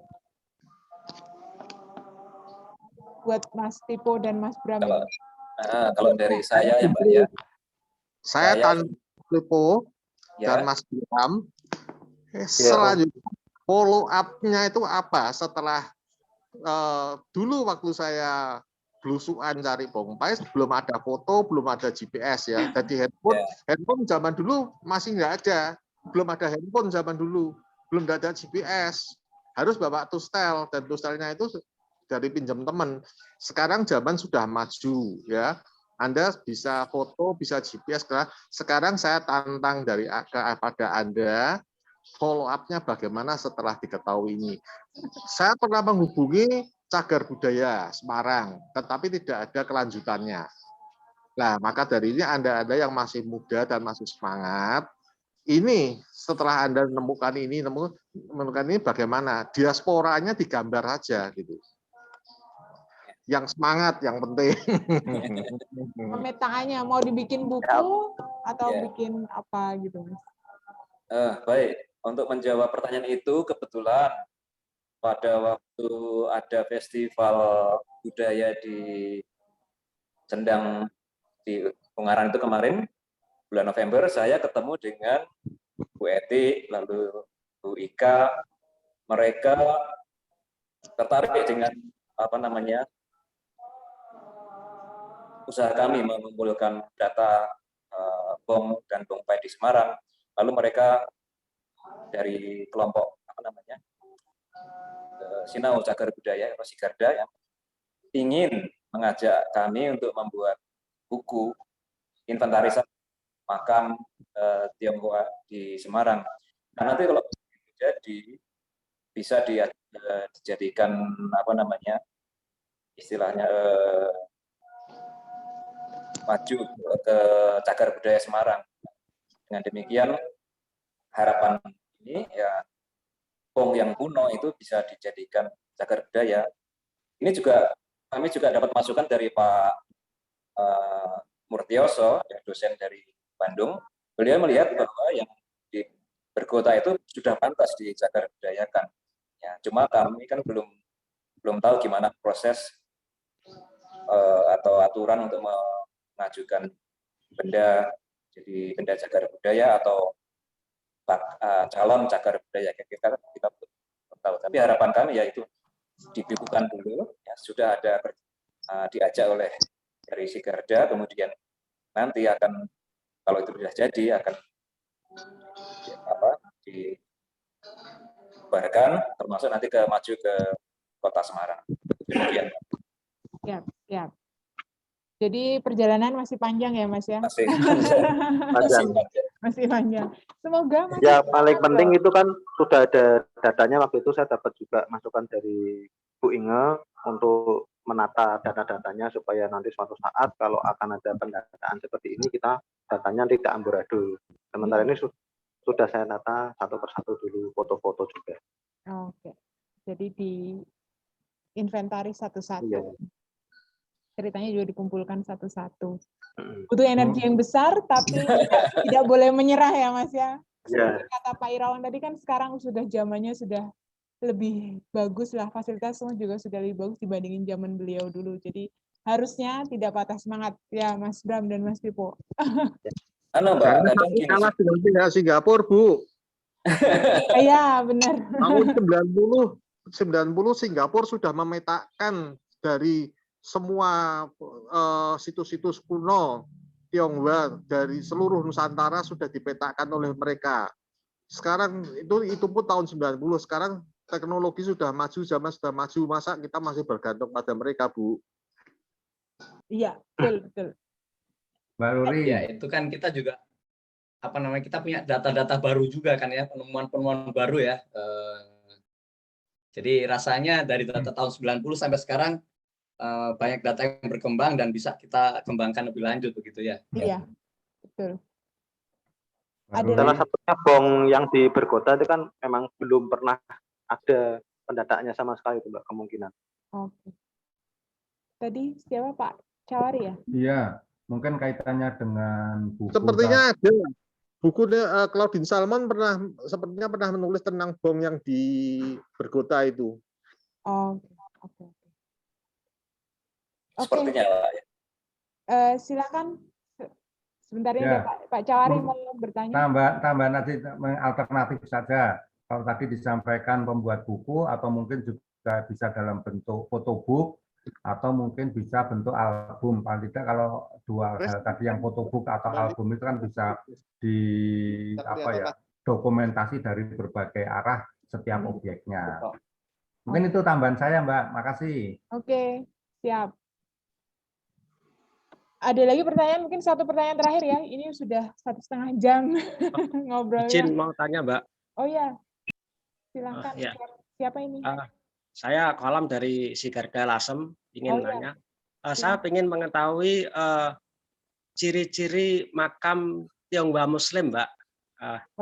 Buat Mas Tipo dan Mas Bram. Kalau dari saya ya Mbak ya. Saya Tan Tipo dan Mas Bram. Selanjutnya follow up-nya itu apa setelah dulu waktu saya belusuan cari bongpai belum ada foto, belum ada GPS ya. Jadi handphone zaman dulu masih nggak ada, belum ada handphone zaman dulu, belum ada GPS. Harus bawa tustel dan tustelnya itu dari pinjam teman. Sekarang zaman sudah maju ya. Anda bisa foto, bisa GPS. Sekarang saya tantang pada Anda follow up-nya bagaimana setelah diketahui ini. Saya pernah menghubungi Cagar Budaya Semarang, tetapi tidak ada kelanjutannya. Nah, maka dari ini Anda yang masih muda dan masih semangat, ini setelah Anda menemukan ini bagaimana? Diasporanya digambar saja gitu. Yang semangat, yang penting. Pemetaannya mau dibikin buku atau bikin apa gitu, Mas? Baik, untuk menjawab pertanyaan itu kebetulan pada waktu ada festival budaya di Sendang di Ungaran itu kemarin bulan November, saya ketemu dengan Bu Eti lalu Bu Ika. Mereka tertarik dengan usaha kami mengumpulkan data bong dan bongpai di Semarang. Lalu mereka dari kelompok Sinau Cagar Budaya atau Sigarda yang ingin mengajak kami untuk membuat buku inventarisasi makam Tionghoa di Semarang. Nah, nanti kalau jadi bisa dijadikan istilahnya maju ke Cagar Budaya Semarang. Dengan demikian harapan ini ya bong yang kuno itu bisa dijadikan cagar budaya. Ini juga kami juga dapat masukan dari Pak Murtioso, yang dosen dari Bandung. Beliau melihat bahwa yang di Berkota itu sudah pantas dicagar budayakan. Ya, cuma kami kan belum tahu gimana proses atau aturan untuk mengajukan benda jadi benda cagar budaya atau calon cagar budaya kita tahu. Tapi harapan kami yaitu dibukukan dulu, ya, sudah ada diajak oleh dari Sigarda, kemudian nanti akan kalau itu sudah jadi akan dibubarkan, termasuk nanti maju ke Kota Semarang. Demikian. Siap. Jadi perjalanan masih panjang ya, Mas ya? Masih panjang. Masih panjang. Semoga Mas. Ya, paling penting itu kan sudah ada datanya. Waktu itu saya dapat juga masukan dari Bu Inge untuk menata data-datanya supaya nanti suatu saat kalau akan ada pendataan seperti ini, kita datanya tidak amburadul. Sementara ini sudah saya tata satu persatu dulu, foto-foto juga. Oke. Jadi di inventaris satu-satu. Iya. Ceritanya juga dikumpulkan satu-satu. Butuh energi yang besar, tapi tidak boleh menyerah ya, Mas ya. Seperti kata Pak Irawan tadi kan sekarang sudah zamannya sudah lebih bagus lah, fasilitas semua juga sudah lebih bagus dibandingin zaman beliau dulu. Jadi harusnya tidak patah semangat ya, Mas Bram dan Mas Pipo. Mbak, kadang gini. Kalah dengan pihak Singapura, Bu. Iya, benar. Tahun 90 Singapura sudah memetakan dari semua situs-situs kuno Tionghoa dari seluruh Nusantara sudah dipetakan oleh mereka. Sekarang itu pun tahun 90. Sekarang teknologi sudah maju, zaman sudah maju, masa kita masih bergantung pada mereka, Bu? Iya, betul. Mbak Ruri. Ya, itu kan kita juga kita punya data-data baru juga kan ya, penemuan-penemuan baru ya. Jadi rasanya dari data tahun 90 sampai sekarang banyak data yang berkembang dan bisa kita kembangkan lebih lanjut begitu ya. Iya, betul. Salah satunya bong yang di Berkota itu kan memang belum pernah ada pendataannya sama sekali itu, Mbak, kemungkinan. Oke. Tadi siapa, Pak Cawari ya? Iya, mungkin kaitannya dengan buku. Sepertinya ada. Buku Claudine Salmon sepertinya pernah menulis tentang bom yang di Berkota itu. Oke. Sepertinya Pak. Silakan. Sebentar ya, Pak Cawari mau bertanya. Tambah nanti alternatif saja. Kalau tadi disampaikan pembuat buku atau mungkin juga bisa dalam bentuk photobook atau mungkin bisa bentuk album. Paling tidak kalau dua hal tadi yang photobook atau album itu kan bisa dokumentasi dari berbagai arah setiap objeknya. Mungkin itu tambahan saya, Mbak. Makasih. Oke, siap. Ada lagi pertanyaan, mungkin satu pertanyaan terakhir ya. Ini sudah 1,5 jam ngobrolnya. Izin mau tanya, Mbak. Oh ya, silakan. Ya. Siapa ini? Saya Kolam dari Sigarda Lasem, ingin nanya. Saya ingin mengetahui ciri-ciri makam Tionghoa Muslim, Mbak.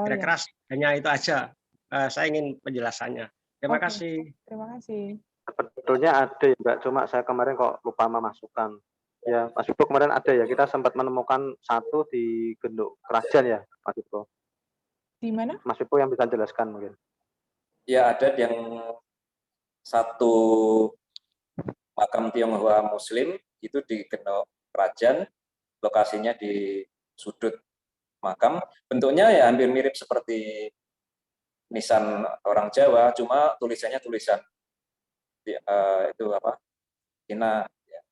Kira-kira hanya itu aja. Saya ingin penjelasannya. Terima kasih. Terima kasih. Sebetulnya ada ya, Mbak. Cuma saya kemarin kok lupa memasukkan. Ya, Mas Ibu kemarin ada ya. Kita sempat menemukan satu di Genduk Kerajaan ya, Mas Ibu. Di mana? Mas Ibu yang bisa jelaskan mungkin. Ya, ada yang satu makam Tionghoa Muslim itu di Genduk Kerajaan, lokasinya di sudut makam. Bentuknya ya hampir mirip seperti nisan orang Jawa, cuma tulisannya tulisan itu apa? Cina. Ya.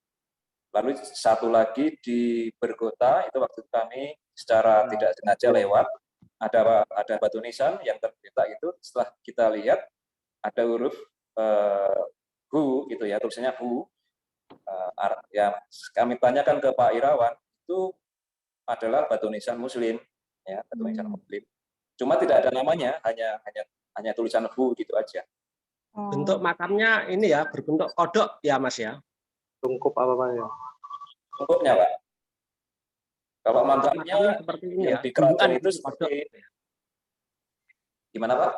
Lalu satu lagi di Berkota itu waktu kami secara tidak sengaja lewat ada batu nisan yang tercetak itu, setelah kita lihat ada huruf Hu gitu ya, tulisannya Hu. Ya kami tanyakan ke Pak Irawan, itu adalah batu nisan Muslim ya, batu nisan Muslim. Cuma tidak ada namanya, hanya tulisan Hu gitu aja. Bentuk makamnya ini ya berbentuk kodok ya, Mas ya. Tungkup apa ya? Tungkupnya, Pak. Kalau makamnya seperti ini yang ya. di kerajaan itu seperti gimana, Pak?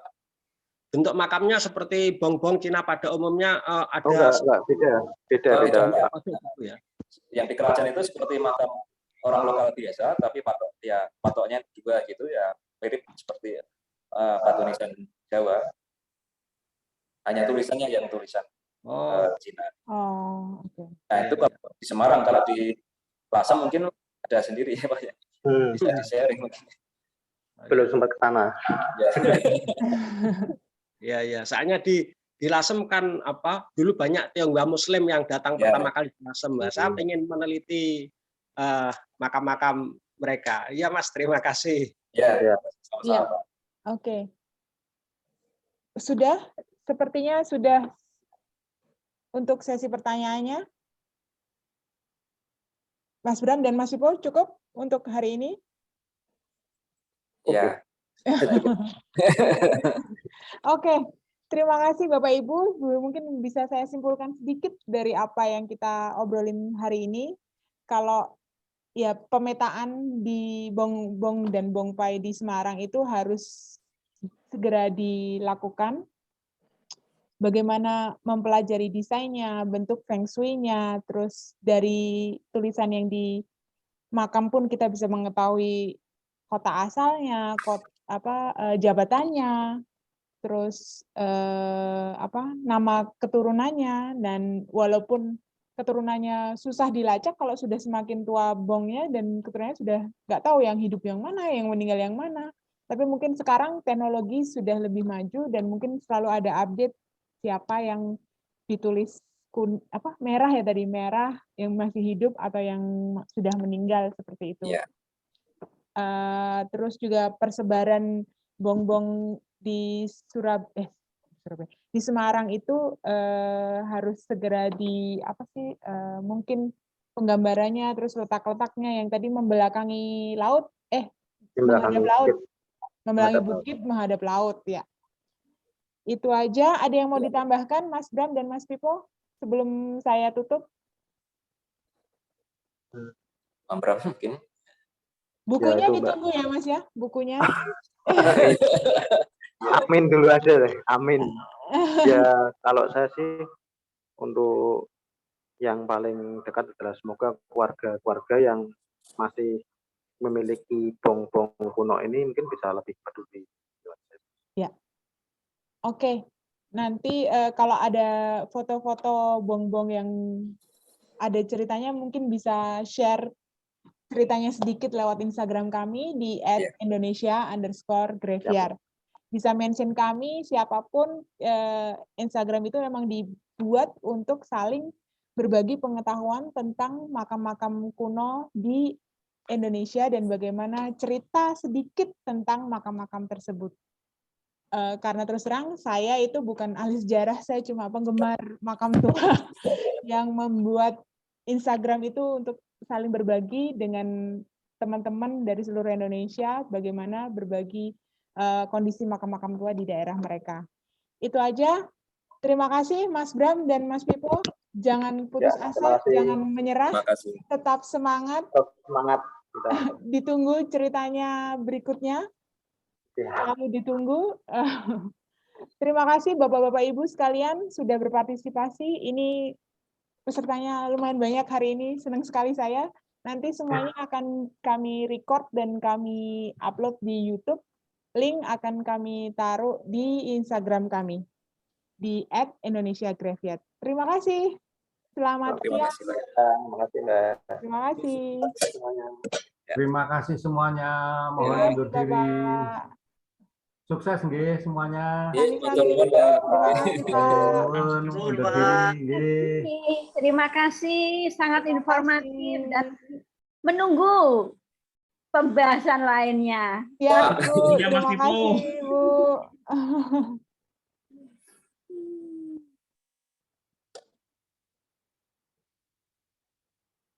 Bentuk makamnya seperti bong-bong Cina pada umumnya ada. Enggak, beda. Ya. Yang di kerajaan itu seperti makam orang lokal biasa, tapi patoknya juga gitu ya, mirip seperti batu nisan Jawa. Hanya tulisannya yang tulisan Cina. Oke. Nah itu kalau di Semarang, kalau di Lasem mungkin ada sendiri ya Pak ya. Bisa di-sharing mungkin. Belum sempat ke sana. Ya. Soalnya di Lasem kan dulu banyak Tionghoa Muslim yang datang pertama kali di Lasem. Saya ingin meneliti makam-makam mereka. Iya Mas, terima kasih. Ya. Sama-sama. Oke. Sudah? Sepertinya sudah untuk sesi pertanyaannya. Mas Bram dan Mas Ipo cukup untuk hari ini? Ya. Oke, terima kasih Bapak Ibu. Mungkin bisa saya simpulkan sedikit dari apa yang kita obrolin hari ini. Kalau ya pemetaan di Bong dan Bongpai di Semarang itu harus segera dilakukan. Bagaimana mempelajari desainnya, bentuk feng shui-nya, terus dari tulisan yang di makam pun kita bisa mengetahui kota asalnya, jabatannya, terus nama keturunannya, dan walaupun keturunannya susah dilacak kalau sudah semakin tua bongnya dan keturunannya sudah nggak tahu yang hidup yang mana, yang meninggal yang mana. Tapi mungkin sekarang teknologi sudah lebih maju dan mungkin selalu ada update siapa yang ditulis merah ya tadi, merah yang masih hidup atau yang sudah meninggal seperti itu. Yeah. Terus juga persebaran bong-bong di di Semarang itu harus segera mungkin penggambarannya, terus letak-letaknya yang tadi membelakangi laut, menghadap laut, membelakangi bukit menghadap laut ya. Itu aja. Ada yang mau ditambahkan Mas Bram dan Mas Pipo sebelum saya tutup? Mas Bram mungkin. Bukunya ya, ditunggu Mbak. Ya Mas ya, bukunya. Amin dulu aja deh, amin. Ya kalau saya sih untuk yang paling dekat adalah semoga keluarga-keluarga yang masih memiliki bong-bong kuno ini mungkin bisa lebih peduli. Ya. Oke, nanti kalau ada foto-foto bong-bong yang ada ceritanya mungkin bisa share ceritanya sedikit lewat Instagram kami di @indonesia_graveyard. Bisa mention kami, siapapun, Instagram itu memang dibuat untuk saling berbagi pengetahuan tentang makam-makam kuno di Indonesia dan bagaimana cerita sedikit tentang makam-makam tersebut. Karena terus terang, saya itu bukan ahli sejarah, saya cuma penggemar makam tua yang membuat Instagram itu untuk saling berbagi dengan teman-teman dari seluruh Indonesia, bagaimana berbagi kondisi makam-makam tua di daerah mereka. Itu aja. Terima kasih Mas Bram dan Mas Pipo. Jangan putus asa, jangan menyerah. Tetap semangat. Tetap semangat. Ditunggu ceritanya berikutnya. Selalu ditunggu. Terima kasih Bapak-Bapak Ibu sekalian sudah berpartisipasi. Ini pesertanya lumayan banyak hari ini, senang sekali saya. Nanti semuanya akan kami record dan kami upload di YouTube. Link akan kami taruh di Instagram kami di @indonesiagraveyard. Terima kasih. Selamat siang. Terima kasih Mbak. Terima kasih. Terima kasih semuanya. Mohon undur diri. Sukses nggih semuanya. Terima kasih, sangat informatif dan menunggu pembahasan lainnya. Ya, Bu. Terima kasih, Bu.